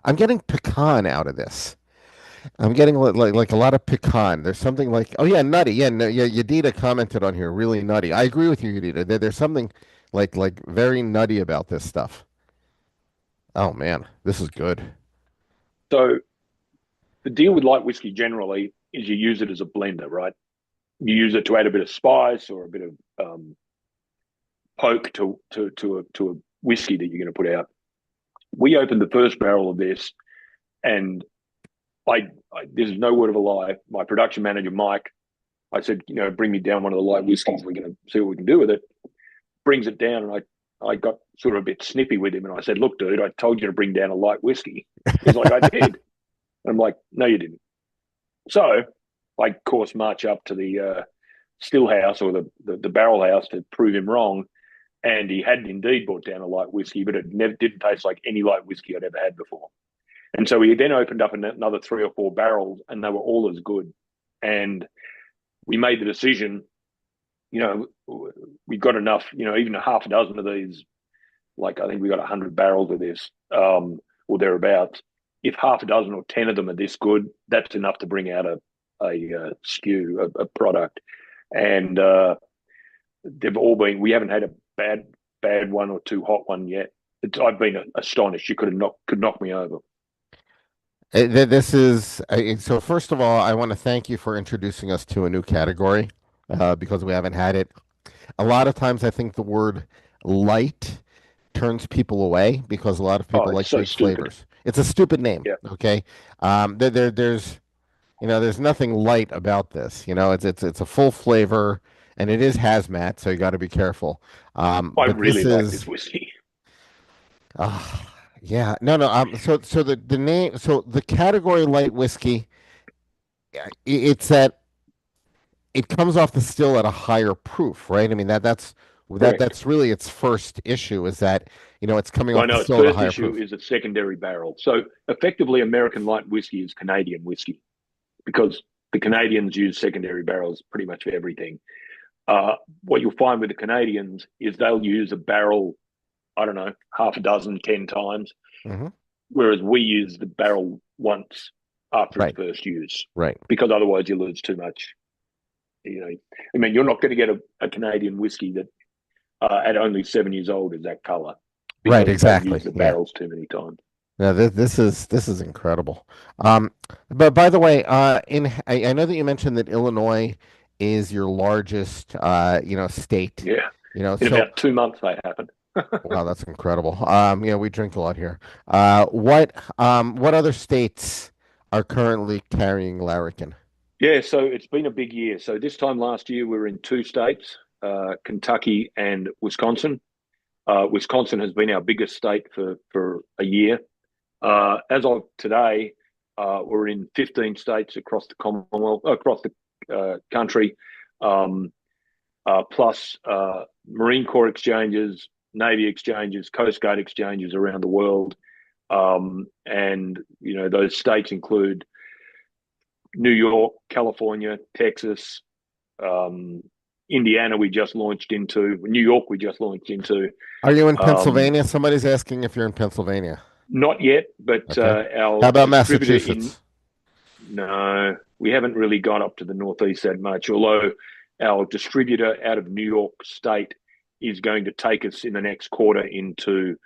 S1: I'm getting pecan out of this. I'm getting like a lot of pecan. There's something like, oh yeah, nutty. Yeah, no, yeah. Yadida commented on here, really nutty. I agree with you, Yadida. There's something like very nutty about this stuff. Oh man, this is good.
S2: So the deal with light whiskey generally is you use it as a blender, right? You use it to add a bit of spice or a bit of poke to a whiskey that you're going to put out. We opened the first barrel of this, and there's no word of a lie. My production manager, Mike, I said, bring me down one of the light whiskeys. We're going to see what we can do with it. Brings it down, and I got sort of a bit snippy with him, and I said, look, dude, I told you to bring down a light whiskey. He's like, I did. I'm like, no, you didn't. So I, of course, march up to the still house or the barrel house to prove him wrong. And he had indeed brought down a light whiskey, but it never didn't taste like any light whiskey I'd ever had before. And so he then opened up another 3 or 4 barrels, and they were all as good. And we made the decision, we got enough, even a half a dozen of these, like I think we got 100 barrels of this or thereabouts. If half a dozen or 10 of them are this good, that's enough to bring out a SKU, a product. And they've all been, we haven't had a bad one or too hot one yet. I've been astonished. You could knock me over.
S1: This is so. First of all, I want to thank you for introducing us to a new category because we haven't had it. A lot of times, I think the word light turns people away because a lot of
S2: Oh,
S1: people
S2: it's
S1: like
S2: so
S1: big
S2: stupid.
S1: flavors. It's a stupid name.
S2: Yeah.
S1: Okay. There's nothing light about this. It's a full flavor and it is hazmat, so you got to be careful.
S2: I
S1: But this
S2: really like
S1: is,
S2: this whiskey.
S1: uh, yeah, no, no. So the name, so the category light whiskey, it's that it comes off the still at a higher proof, right? I mean
S2: Correct.
S1: that's really its first issue is that it's coming
S2: I
S1: off the
S2: know its
S1: still at a
S2: first
S1: higher
S2: issue
S1: proof.
S2: is a secondary barrel. So effectively, American light whiskey is Canadian whiskey because the Canadians use secondary barrels pretty much for everything. What you'll find with the Canadians is they'll use a barrel, I don't know, half a dozen, 10 times,
S1: Hmm.
S2: whereas we use the barrel once after its
S1: Right,
S2: first use
S1: right.
S2: because otherwise you lose too much. I mean, you're not going to get a Canadian whiskey that at only 7 years old is that color
S1: Right,
S2: because they've
S1: exactly.
S2: used the
S1: Yeah.
S2: barrels too many times.
S1: No, this is incredible. Um, but by the way, I know that you mentioned that Illinois is your largest state.
S2: Yeah. In
S1: So
S2: about 2 months, they happened.
S1: wow, that's incredible. We drink a lot here. What other states are currently carrying Larrikin?
S2: Yeah, so it's been a big year. So this time last year, we were in two states, Kentucky and Wisconsin. Wisconsin has been our biggest state for a year. As of today, we're in 15 states across the Commonwealth, across the country, um, plus Marine Corps exchanges, Navy exchanges, Coast Guard exchanges around the world. And, those states include New York, California, Texas, um, Indiana, we just launched into, New York, we just launched into.
S1: Are you in
S2: Um,
S1: Pennsylvania? Somebody's asking if you're in Pennsylvania.
S2: Not yet, but
S1: Okay. How
S2: our
S1: about
S2: distributor in,
S1: Massachusetts?
S2: no, we haven't really gone up to the Northeast that much, although our distributor out of New York State is going to take us in the next quarter into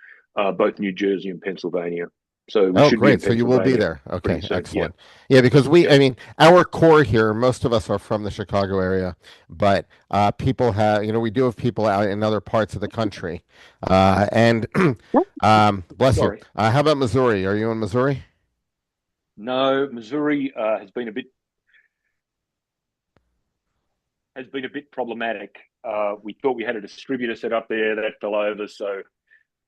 S2: both New Jersey and Pennsylvania. So we
S1: Oh,
S2: should be in
S1: great. So you will be
S2: Pennsylvania
S1: there.
S2: pretty
S1: Okay,
S2: soon. Yeah,
S1: excellent. Yeah, because
S2: yeah.
S1: our core here, most of us are from the Chicago area, but people have, we do have people out in other parts of the country. And bless you.
S2: Sorry.
S1: How about Missouri? Are you in Missouri?
S2: No, Missouri has been a bit problematic. We thought we had a distributor set up there that fell over, so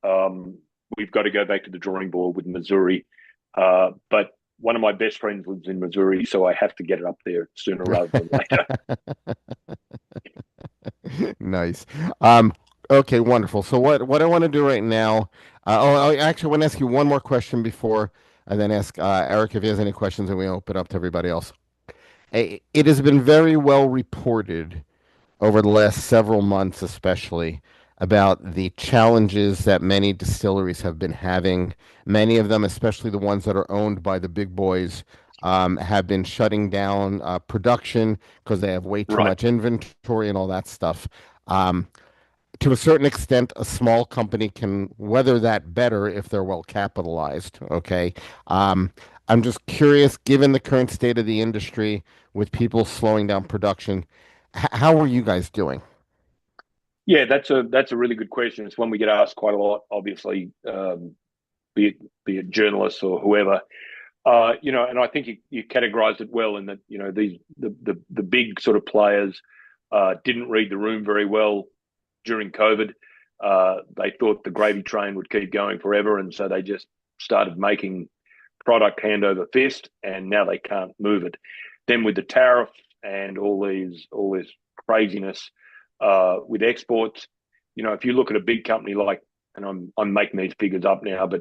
S2: um, we've got to go back to the drawing board with Missouri. But one of my best friends lives in Missouri, so I have to get it up there sooner rather than later.
S1: Nice. Okay, wonderful. So what I want to do right now, I actually want to ask you one more question before I then ask Eric if he has any questions, and we open up to everybody else. It has been very well reported over the last several months, especially about the challenges that many distilleries have been having. Many of them, especially the ones that are owned by the big boys, have been shutting down production because they have way too
S2: Right.
S1: much inventory and all that stuff. Um, to a certain extent, a small company can weather that better if they're well capitalized. Okay. Um, I'm just curious, given the current state of the industry with people slowing down production, how are you guys doing?
S2: Yeah, that's a really good question. It's one we get asked quite a lot, obviously, be it journalists or whoever. And I think you categorized it well in that, the big sort of players didn't read the room very well during COVID. They thought the gravy train would keep going forever, and so they just started making product hand over fist, and now they can't move it. Then with the tariff and all this craziness with exports, if you look at a big company like, and I'm making these figures up now, but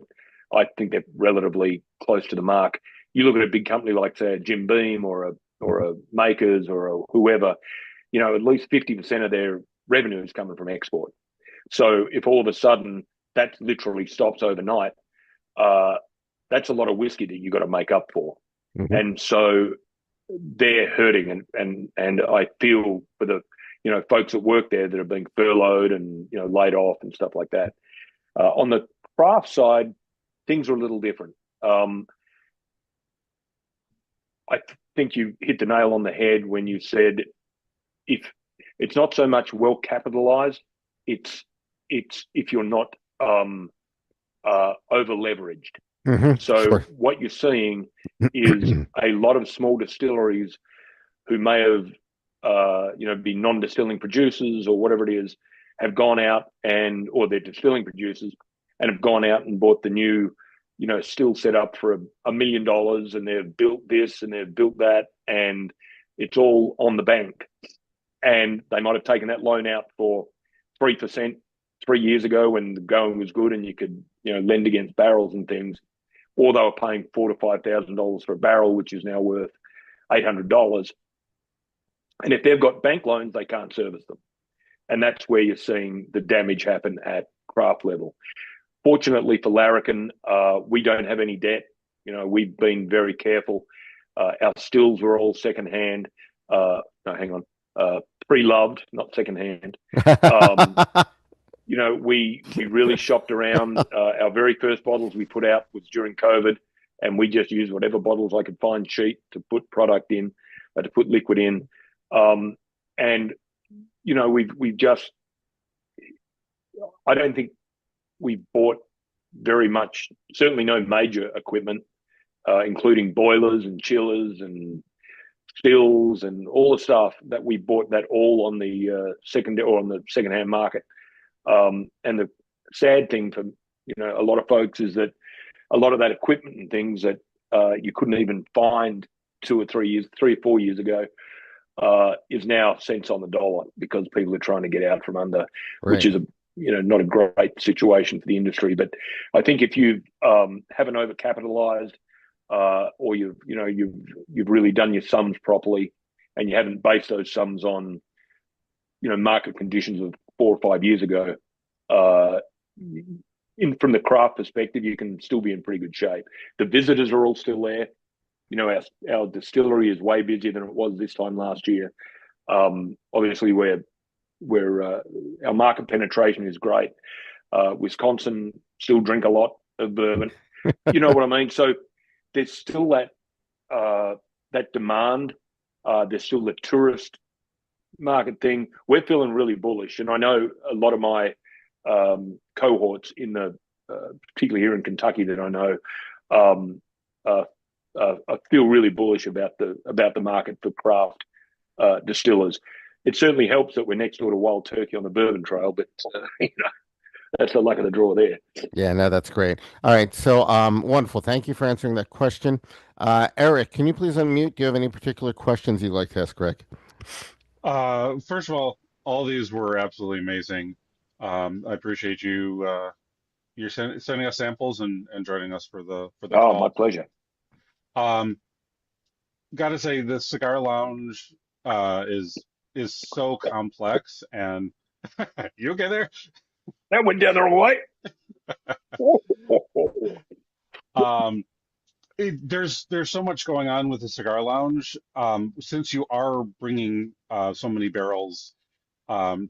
S2: I think they're relatively close to the mark. You look at a big company like, say, a Jim Beam or a Makers or a whoever, at least 50% of their revenue is coming from export. So if all of a sudden that literally stops overnight, uh, that's a lot of whiskey that you got to make up for.
S1: Mhm.
S2: And so they're hurting, and I feel for the folks that work there that are being furloughed and laid off and stuff like that. On the craft side, things are a little different. I think you hit the nail on the head when you said if it's not so much well capitalized, it's if you're not over leveraged. So
S1: Sure.
S2: what you're seeing is a lot of small distilleries who may have be non-distilling producers or whatever it is have gone out or they're distilling producers and have gone out and bought the new still set up for $1 million, and they've built this and they've built that, and it's all on the bank, and they might have taken that loan out for 3% 3 years ago when the going was good and you could lend against barrels and things, or they were paying $4,000 to $5,000 for a barrel, which is now worth $800. And if they've got bank loans, they can't service them. And that's where you're seeing the damage happen at craft level. Fortunately for Larrikin, we don't have any debt. We've been very careful. Our stills were all secondhand. No, hang on. pre-loved, not secondhand. Um, we really shopped around. Our very first bottles we put out was during COVID, and we just used whatever bottles I could find cheap to put product in, to put liquid in. And we've just, I don't think we bought very much, certainly no major equipment, including boilers and chillers and stills and all the stuff that we bought, that all on the second or on the secondhand market. And the sad thing for a lot of folks is that a lot of that equipment and things that you couldn't even find 3 or 4 years ago is now cents on the dollar because people are trying to get out from under, which
S1: Right.
S2: is not a great situation for the industry. But I think if you haven't overcapitalized, or you've really done your sums properly, and you haven't based those sums on market conditions of 4 or 5 years ago, from the craft perspective, you can still be in pretty good shape. The visitors are all still there. Our distillery is way busier than it was this time last year. Obviously, our market penetration is great. Wisconsin still drink a lot of bourbon. You know what I mean? So there's still that demand. There's still the tourist market thing. We're feeling really bullish, and I know a lot of my cohorts particularly here in Kentucky that I know, I feel really bullish about the market for craft distillers. It certainly helps that we're next door to Wild Turkey on the Bourbon Trail, but that's the luck of the draw there.
S1: Yeah, no, that's great. All right, so wonderful. Thank you for answering that question. Eric, can you please unmute? Do you have any particular questions you'd like to ask Greg?
S3: First of all these were absolutely amazing. I appreciate you're sending us samples and joining us for the
S2: Oh, my
S3: call.
S2: pleasure.
S3: Um, Got to say, the cigar lounge is so complex, and you okay there?
S2: That went down the wrong way.
S3: Um, there's so much going on with the cigar lounge. Since you are bringing so many barrels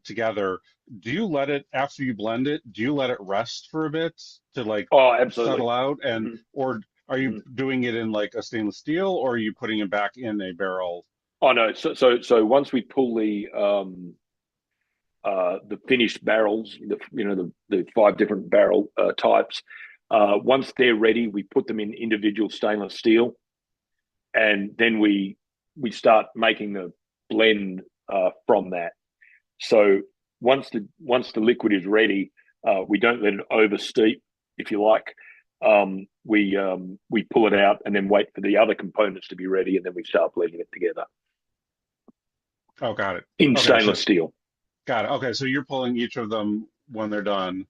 S3: together, do you let it, after you blend it, do you let it rest for a bit to like
S2: Oh, absolutely.
S3: settle out, and
S2: Mhm.
S3: or are you
S2: Mhm.
S3: doing it in like a stainless steel, or are you putting it back in a barrel?
S2: Oh no. So once we pull the finished barrels, the 5 different barrel types, once they're ready, we put them in individual stainless steel, and then we start making the blend from that. So once the liquid is ready, we don't let it oversteep, if you like. We pull it out and then wait for the other components to be ready, and then we start blending it together
S3: Oh, got it.
S2: in
S3: Okay, so
S2: stainless steel.
S3: got it. Okay, so you're pulling each of them when they're done,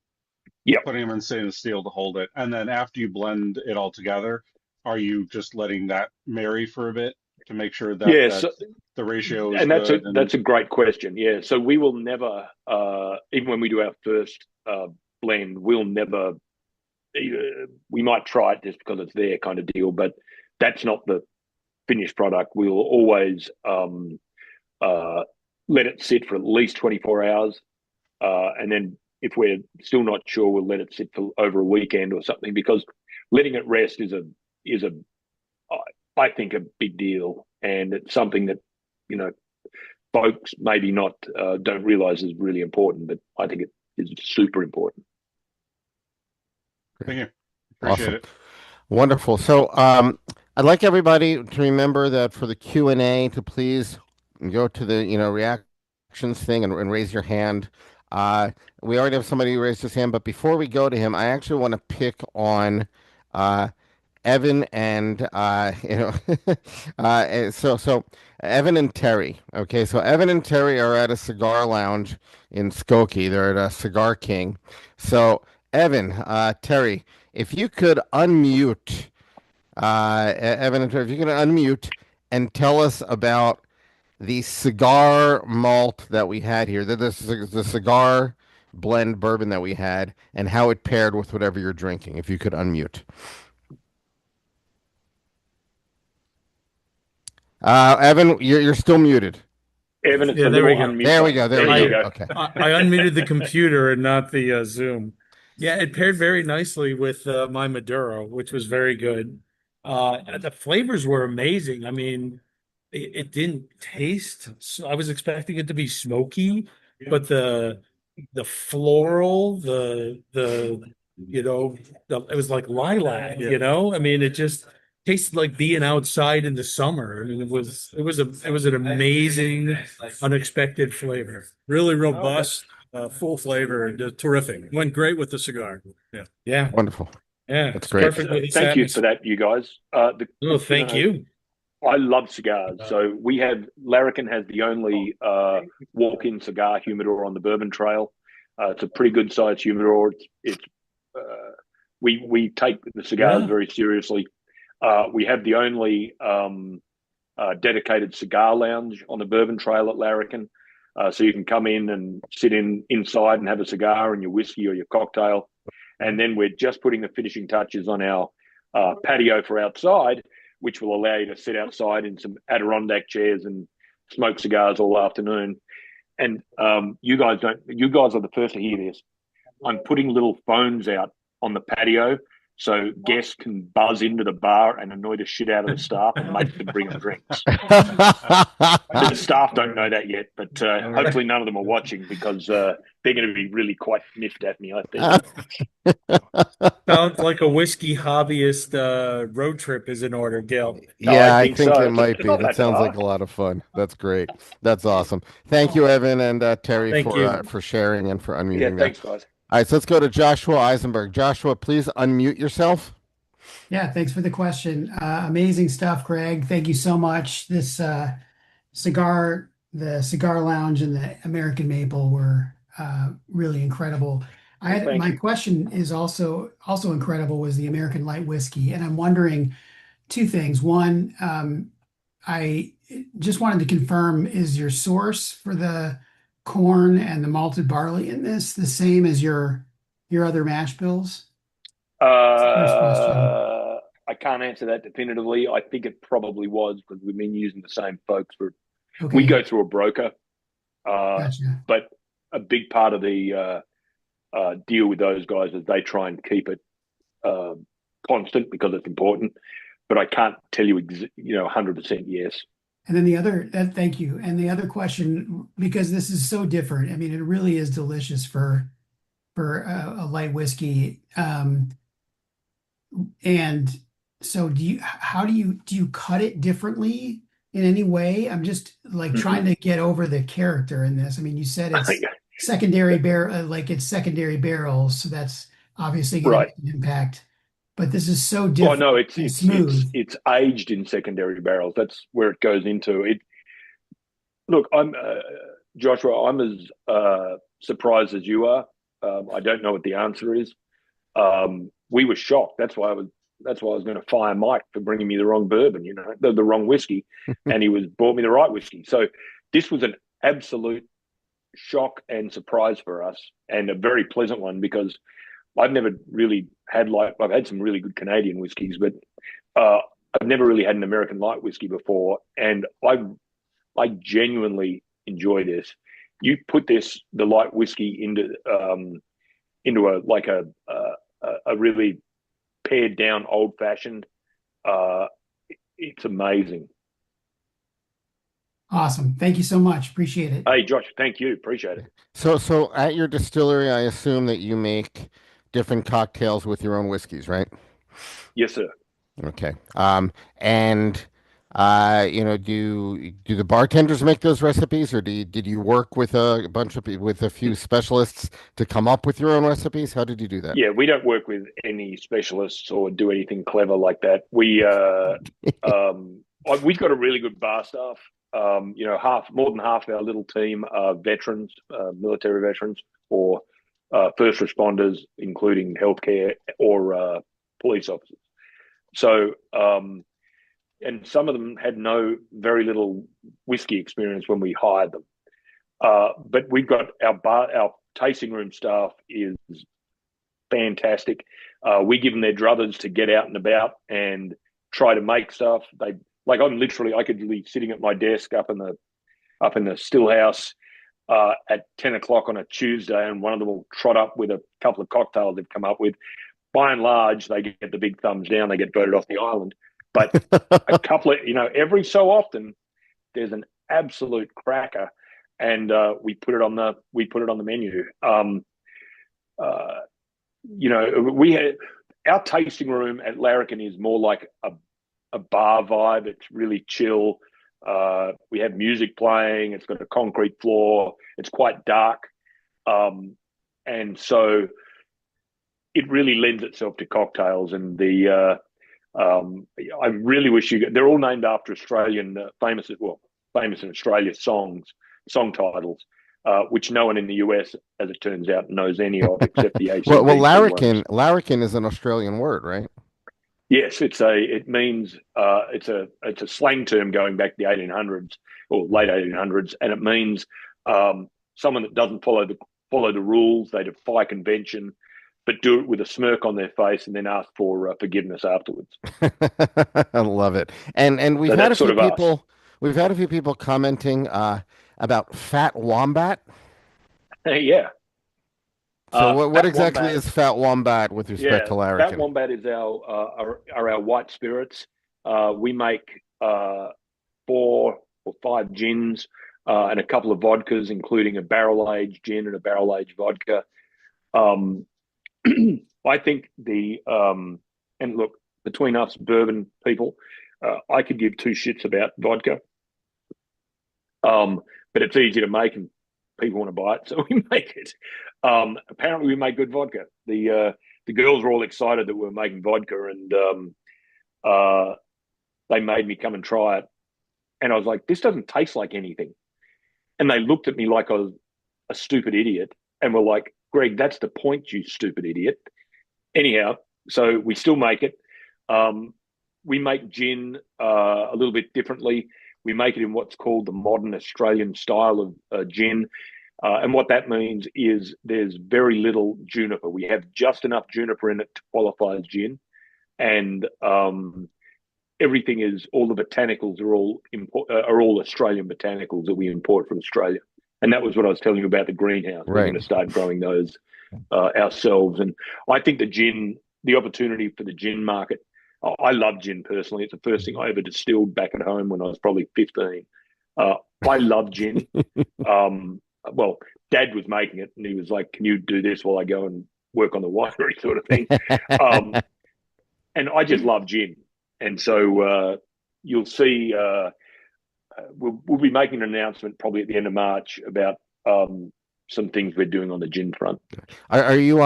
S2: Yep.
S3: putting them in stainless steel to hold it, and then after you blend it all together, are you just letting that marry for a bit to make sure that
S2: Yeah.
S3: that
S2: So,
S3: the ratio is
S2: and that's a
S3: good? And
S2: that's a great question. Yeah. So we will never, even when we do our first blend, we'll never. We might try it just because it's there, kind of deal, but that's not the finished product. We'll always uh, let it sit for at least 24 hours, and then if we're still not sure, we'll let it sit for over a weekend or something, because letting it rest is a I think a big deal, and it's something that you know folks maybe not don't realize is really important, but I think it is super important.
S3: thank you, appreciate
S1: Awesome.
S3: it.
S1: Wonderful. So, I'd like everybody to remember that for the Q&A to please go to the, reactions thing and raise your hand. We already have somebody who raised his hand, but before we go to him, I actually want to pick on uh, Evan and so Evan and Terry. Okay, so Evan and Terry are at a cigar lounge in Skokie. They're at a Cigar King. So Evan, Terry, if you could unmute, Evan and Terry, if you could unmute and tell us about the cigar malt that we had here, the cigar blend bourbon that we had, and how it paired with whatever you're drinking. If you could unmute. Evan, you're still muted.
S2: Evan, it's
S4: Yeah,
S2: a
S4: there
S2: little
S4: we go.
S2: unmute
S1: There we
S2: button.
S1: go. There
S2: There
S1: we
S2: you
S1: go.
S2: go.
S1: Okay.
S4: I unmuted the computer and not the Zoom. Yeah, it paired very nicely with my Maduro, which was very good. The flavors were amazing. I mean, it didn't taste. So I was expecting it to be smoky, but the floral, it was like lilac. I mean, it just tasted like being outside in the summer. I mean, it was an amazing, unexpected flavor. Really robust, full flavor, and terrific. Went great with the cigar. Yeah, yeah,
S1: Wonderful.
S4: yeah.
S1: That's
S4: It's
S1: great.
S4: perfect with this
S2: Thank you for
S4: atmosphere.
S2: that, you guys.
S4: Oh, thank you.
S2: I love cigars. So Larrikin has the only walk-in cigar humidor on the Bourbon Trail. It's a pretty good sized humidor. We take the cigars
S4: Yeah.
S2: very seriously. We have the only dedicated cigar lounge on the Bourbon Trail at Larrikin. So you can come in and sit inside and have a cigar and your whiskey or your cocktail. And then we're just putting the finishing touches on our patio for outside, which will allow you to sit outside in some Adirondack chairs and smoke cigars all afternoon. And you guys are the first to hear this. I'm putting little phones out on the patio so guests can buzz into the bar and annoy the shit out of the staff and make them bring them drinks. The staff don't know that yet, but hopefully none of them are watching because they're going to be really quite miffed at me, I think.
S4: Sounds like a whiskey hobbyist road trip is in order, Gil.
S1: Yeah, I
S2: think
S1: think
S2: so.
S1: it might
S2: It's
S1: be.
S2: not
S1: That
S2: that
S1: sounds
S2: far.
S1: like a lot of fun. That's great. That's awesome. Thank you, Evan and Terry,
S4: Thank you.
S1: for sharing and for
S2: Yeah,
S1: unmuting there.
S2: thanks, guys.
S1: All right, so let's go to Joshua Eisenberg. Joshua, please unmute yourself.
S5: Yeah, thanks for the question. Amazing stuff, Greg. Thank you so much. The cigar lounge and the American Maple were really incredible.
S2: Thank
S5: My
S2: you.
S5: question is also incredible was the American Light Whiskey, and I'm wondering two things. One, I just wanted to confirm, is your source for the corn and the malted barley in this the same as your other mash bills? First question.
S2: I can't answer that definitively. I think it probably was because we've been using the same folks we
S5: Okay,
S2: go through a broker,
S5: gotcha.
S2: but a big part of the deal with those guys is they try and keep it constant because it's important. But I can't tell you, 100% yes.
S5: And then thank you. And the other question, because this is so different. I mean, it really is delicious for a light whiskey. And so how do you cut it differently in any way? I'm just like trying to get over the character in this. I mean, you said it's it's secondary barrels, so that's obviously going to
S2: Right.
S5: make an impact. But this is so
S2: Well,
S5: different
S2: no,
S5: and smooth.
S2: it's aged in secondary barrels. That's where it goes into it. Look, I'm Joshua. I'm as surprised as you are. I don't know what the answer is. We were shocked. That's why I was going to fire Mike for bringing me the wrong bourbon. The wrong whiskey, and he brought me the right whiskey. So this was an absolute shock and surprise for us, and a very pleasant one because I've never really had I've had some really good Canadian whiskeys, but I've never really had an American light whiskey before, and I genuinely enjoy this. You put the light whiskey into a really pared down old fashioned. It's amazing.
S5: Awesome. Thank you so much. Appreciate it.
S2: Hey, Josh, thank you. Appreciate it.
S1: So at your distillery, I assume that you make different cocktails with your own whiskeys, right?
S2: Yes, sir.
S1: Okay. And do the bartenders make those recipes, or did you work with with a few specialists to come up with your own recipes? How did you do that?
S2: Yeah, we don't work with any specialists or do anything clever like that. We've got a really good bar staff. More than half of our little team are veterans, military veterans, or first responders, including healthcare or police officers. So, and some of them had very little whiskey experience when we hired them. But we've got our tasting room staff is fantastic. We give them their druthers to get out and about and try to make stuff. I could be sitting at my desk up in up in the still house at 10 o'clock on a Tuesday, and one of them will trot up with a couple of cocktails they've come up with. By and large, they get the big thumbs down. They get voted off the island. But a couple of, every so often, there's an absolute cracker, and we put it on the menu. We had our tasting room at Larrikin is more like a bar vibe. It's really chill. We have music playing. It's got a concrete floor. It's quite dark, and so it really lends itself to cocktails. And I really wish they're all named after Australian famous in Australia song titles, which no one in the US, as it turns out, knows any of except the ACDC
S1: well,
S2: ones.
S1: larrikin is an Australian word, right?
S2: Yes, it's a slang term going back to the 1800s or late 1800s, and it means someone that doesn't follow the rules. They defy convention, but do it with a smirk on their face, and then ask for forgiveness afterwards.
S1: I love it. And we've
S2: So
S1: had a
S2: that's sort
S1: few
S2: of us.
S1: people we've had a few people commenting about fat wombat.
S2: Yeah.
S1: So what
S2: Fat
S1: exactly
S2: Wombat,
S1: is fat wombat with respect to
S2: Fat
S1: larrikin?
S2: Wombat is our white spirits. We make 4 or 5 gins and a couple of vodkas, including a barrel-aged gin and a barrel-aged vodka. I think and look, between us bourbon people, I could give two shits about vodka, but it's easy to make and people want to buy it, so we make it. Apparently, we make good vodka. The girls were all excited that we were making vodka, and they made me come and try it. And I was like, "This doesn't taste like anything." And they looked at me like I was a stupid idiot, and were like, "Greg, that's the point, you stupid idiot." Anyhow, so we still make it. We make gin a little bit differently. We make it in what's called the modern Australian style of gin. And what that means is there's very little juniper. We have just enough juniper in it to qualify as gin. And everything is, all the botanicals are all Australian botanicals that we import from Australia. And that was what I was telling you about the greenhouse. We're going to start growing those ourselves. And I think the opportunity for the gin market, I love gin personally. It's the first thing I ever distilled back at home when I was probably 15. I love gin. Well, Dad was making it, and he was like, "Can you do this while I go and work on the winery," sort of thing. And I just love gin. And so you'll see we'll be making an announcement probably at the end of March about some things we're doing on the gin front.
S1: Are you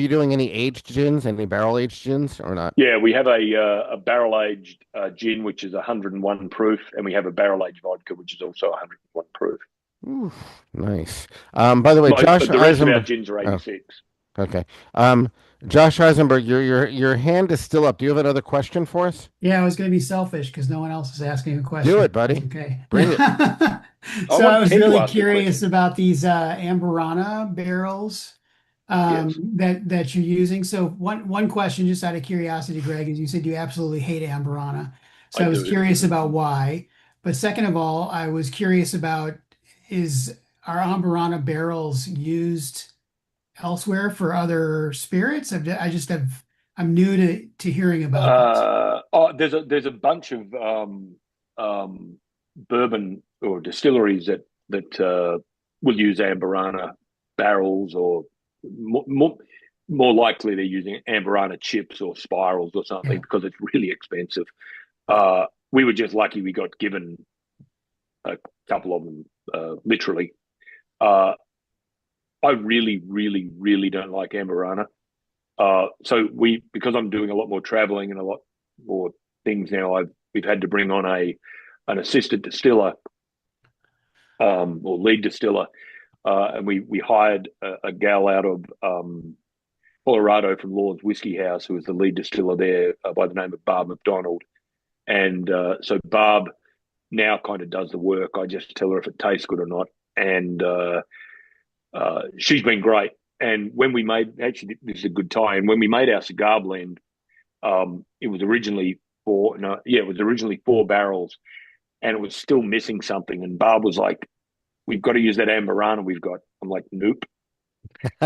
S1: doing any aged gins, any barrel aged gins, or not?
S2: Yeah, we have a barrel aged gin which is 101 proof, and we have a barrel aged vodka which is also 101 proof.
S1: Ooh, nice. By the way, Josh
S2: the rest
S1: Eisenberg.
S2: of our gins are 86.
S1: Oh, okay. Josh Eisenberg, your hand is still up. Do you have another question for us?
S5: Yeah, I was going to be selfish because no one else is asking a question.
S1: Do it, buddy.
S5: Okay.
S1: Bring it.
S5: So I was really curious about these Amburana barrels
S2: Yes.
S5: that you're using. So one question, just out of curiosity, Greg, is you said you absolutely hate Amburana. So I was curious about why. But second of all, I was curious about, are Amburana barrels used elsewhere for other spirits? I'm new to hearing about this.
S2: There's a bunch of bourbon or distilleries that will use Amburana barrels, or more likely they're using Amburana chips or spirals or something, because it's really expensive. We were just lucky we got given a couple of them, literally. I really, really, really don't like Amburana. So because I'm doing a lot more traveling and a lot more things now, we've had to bring on an assistant distiller, or lead distiller, and we hired a gal out of Colorado from Lord's Whiskey House, who is the lead distiller there, by the name of Barb McDonald. And so Barb now kind of does the work. I just tell her if it tastes good or not, and she's been great. And when we this is a good tie. And when we made our cigar blend, it was originally 4 barrels, and it was still missing something. And Barb was like, we've got to use that Amberana we've got. I'm like, nope.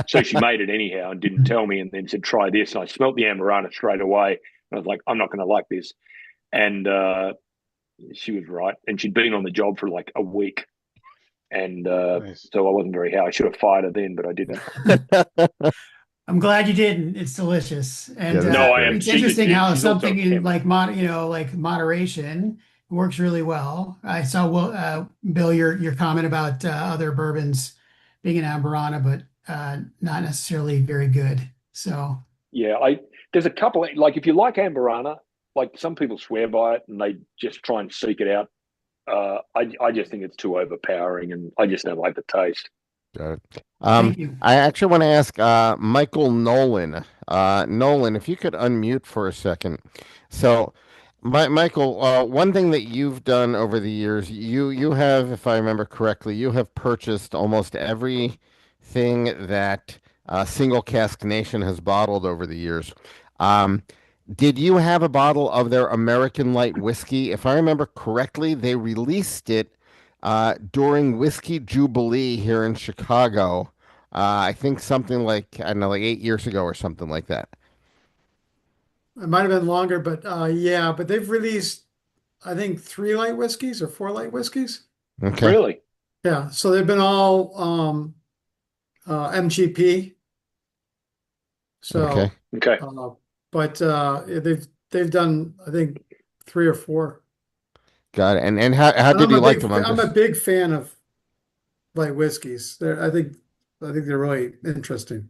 S2: So she made it anyhow and didn't tell me, and then said, try this. And I smelt the Amberana straight away. And I was like, I'm not going to like this. And she was right. And she'd been on the job for like a week. And
S3: Nice.
S2: so I wasn't very happy. I should have fired her then, but I didn't.
S5: I'm glad you didn't. It's delicious, and
S1: Yeah,
S2: No, I am.
S5: it's interesting how
S2: She's also
S5: something
S2: a
S5: in
S2: chemist.
S5: like moderation works really well. I saw Bill your comment about other bourbons being an Amburana, but not necessarily very good. So
S2: Yeah, there's a couple like if you like Amberana, like some people swear by it and they just try and seek it out. I just think it's too overpowering, and I just don't like the taste.
S1: Got it.
S5: thank you.
S1: I actually want to ask Michael Nolan. Nolan, if you could unmute for a second. So, Michael, one thing that you've done over the years, you have, if I remember correctly, you have purchased almost everything that Single Cask Nation has bottled over the years. Um, did you have a bottle of their American Light whiskey? If I remember correctly, they released it during Whiskey Jubilee here in Chicago. I think something like, I don't know, like 8 years ago or something like that.
S6: It might have been longer, but yeah, but they've released, I think, three light whiskeys or four light whiskeys.
S1: Okay.
S2: Really?
S6: Yeah, so they've been all MGP.
S1: Okay.
S6: So,
S2: Okay.
S6: but yeah, they've done, I think, three or four.
S1: Got it. And how
S6: And
S1: did you like them?
S6: I'm a big fan of light whiskeys. I think they're really interesting.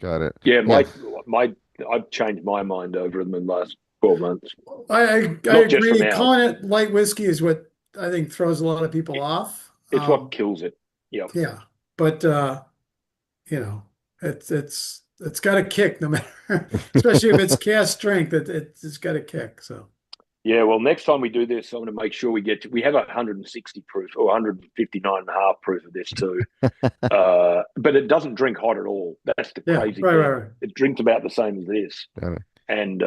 S1: Got it.
S2: Yeah,
S1: Yeah.
S2: my I've changed my mind over them in the last 12 months.
S6: I
S2: Not just from
S6: agree.
S2: now.
S6: Calling it light whiskey is what I think throws a lot of people off.
S2: It's what kills it. Yeah.
S6: Yeah, but you know, it's got a kick no matter, especially if it's cast strength. It's got a kick. So
S2: Yeah, well, next time we do this, I'm going to make sure we have 160 proof or 159.5 proof of this too. But it doesn't drink hot at all. That's the
S6: yeah,
S2: crazy
S6: right,
S2: thing.
S6: right, right.
S2: It drinks about the same as this.
S1: Got it.
S2: And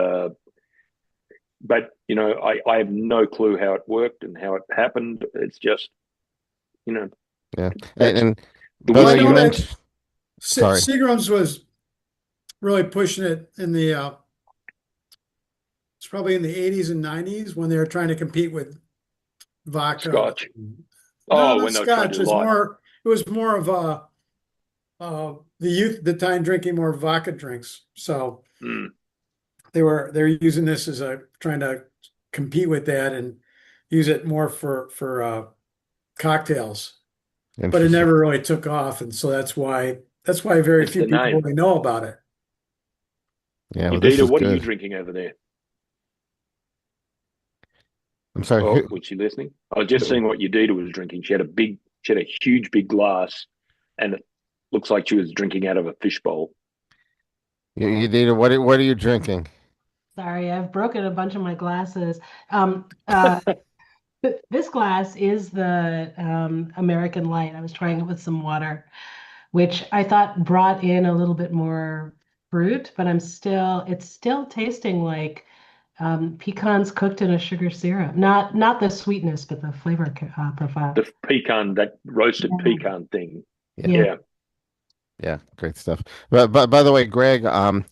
S2: but I have no clue how it worked and how it happened. It's just,
S1: Yeah.
S2: that's
S1: And
S2: the
S1: brother,
S6: Well, I
S2: whiskey
S1: you
S6: know
S2: that
S1: mentioned, sorry.
S6: Seagram's was really pushing it in the it's probably in the 80s and 90s when they were trying to compete with vodka.
S2: Scotch.
S6: No,
S2: Oh,
S6: not
S2: when they were trying
S6: Scotch.
S2: to do light.
S6: It was more of the youth at the time drinking more vodka drinks. So
S2: Mm.
S6: they're using this as a trying to compete with that and use it more for cocktails. But it
S1: Interesting.
S6: never really took off, and so that's why very
S2: That's
S6: few
S2: the
S6: people
S2: name.
S6: really know about it.
S1: Yeah, well, this
S2: Udita,
S1: is
S2: what are you
S1: good.
S2: drinking over there?
S1: I'm sorry.
S2: Oh, was she listening? I was just seeing what Udita was drinking. She had a huge big glass, and it looks like she was drinking out of a fishbowl.
S1: You did what are you drinking?
S7: Sorry, I've broken a bunch of my glasses. This glass is the American Light. I was trying it with some water, which I thought brought in a little bit more fruit, but it's still tasting like pecans cooked in a sugar syrup. Not the sweetness, but the flavor profile.
S2: The pecan, that roasted
S7: Yeah.
S2: pecan thing.
S1: Yeah.
S2: Yeah.
S1: Yeah, great stuff. But by the way, Greg, when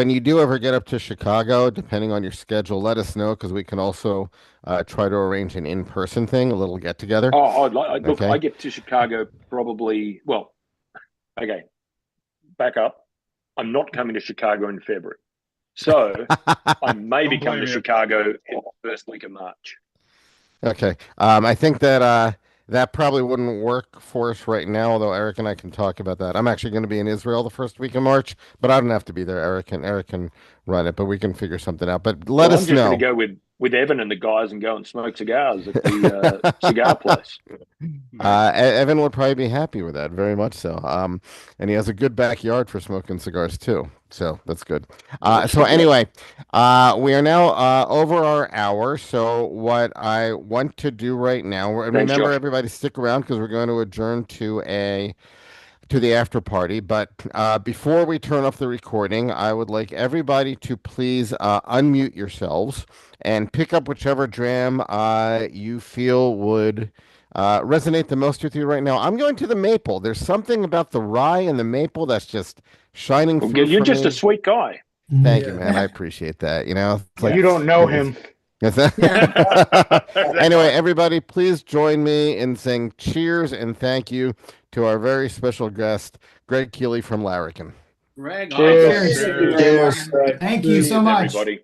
S1: you do ever get up to Chicago, depending on your schedule, let us know because we can also try to arrange an in-person thing, a little get together.
S2: Oh, look,
S1: Okay.
S2: I get to Chicago probably, well, okay, back up. I'm not coming to Chicago in February. So I may be
S3: Don't
S2: coming to
S3: blame you.
S2: Chicago in the first week of March.
S1: Okay. I think that that probably wouldn't work for us right now, although Eric and I can talk about that. I'm actually going to be in Israel the first week of March, but I don't have to be there. Eric can run it, but we can figure something out. But let
S2: Well,
S1: us
S2: I'm just going
S1: know.
S2: to go with Evan and the guys and go and smoke cigars at the cigar place.
S1: Evan would probably be happy with that, very much so. And he has a good backyard for smoking cigars too, so that's good. So anyway, we are now over our hour. So what I want to do right now, and
S2: Thanks,
S1: remember
S2: Josh.
S1: everybody stick around because we're going to adjourn to the after party. But before we turn off the recording, I would like everybody to please unmute yourselves and pick up whichever dram you feel would resonate the most with you right now? I'm going to the maple. There's something about the rye and the maple that's just shining
S2: Well,
S1: through
S2: you're
S1: for
S2: just
S1: me.
S2: a sweet guy.
S1: Thank you,
S6: Yeah.
S1: man. I appreciate that. You know, it's like
S8: You don't know him.
S1: Anyway, everybody, please join me in saying cheers and thank you to our very special guest, Greg Keeley from Larrikin.
S9: Greg,
S8: Cheers.
S9: awesome.
S6: Thank you very much.
S8: Cheers.
S5: Thank you so
S2: Cheers,
S5: much.
S2: everybody.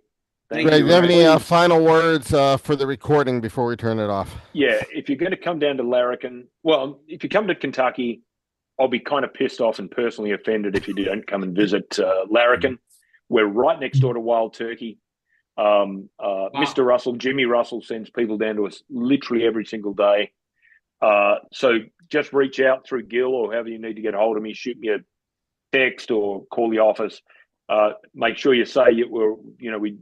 S2: Thank
S1: Greg,
S2: you.
S1: do you have
S2: And
S1: any
S2: please,
S1: final words for the recording before we turn it off?
S2: yeah, if you're going to come down to Larrikin, well, if you come to Kentucky, I'll be kind of pissed off and personally offended if you don't come and visit Larrikin. We're right next door to Wild Turkey. Mr. Russell, Jimmy Russell, sends people down to us literally every single day. So just reach out through Gil or however you need to get hold of me. Shoot me a text or call the office. Make sure you say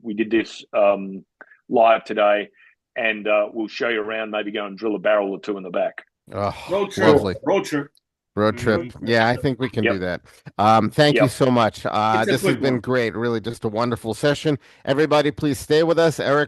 S2: we did this live today, and we'll show you around. Maybe go and drill a barrel or two in the back.
S1: Oh,
S9: Road trip.
S1: lovely.
S9: Road trip.
S1: Road trip. Yeah, I think we can do that. Thank you so much.
S9: It's a
S1: This has
S9: quick
S1: been
S9: one.
S1: great. Really just a wonderful session. Everybody, please stay with us. Eric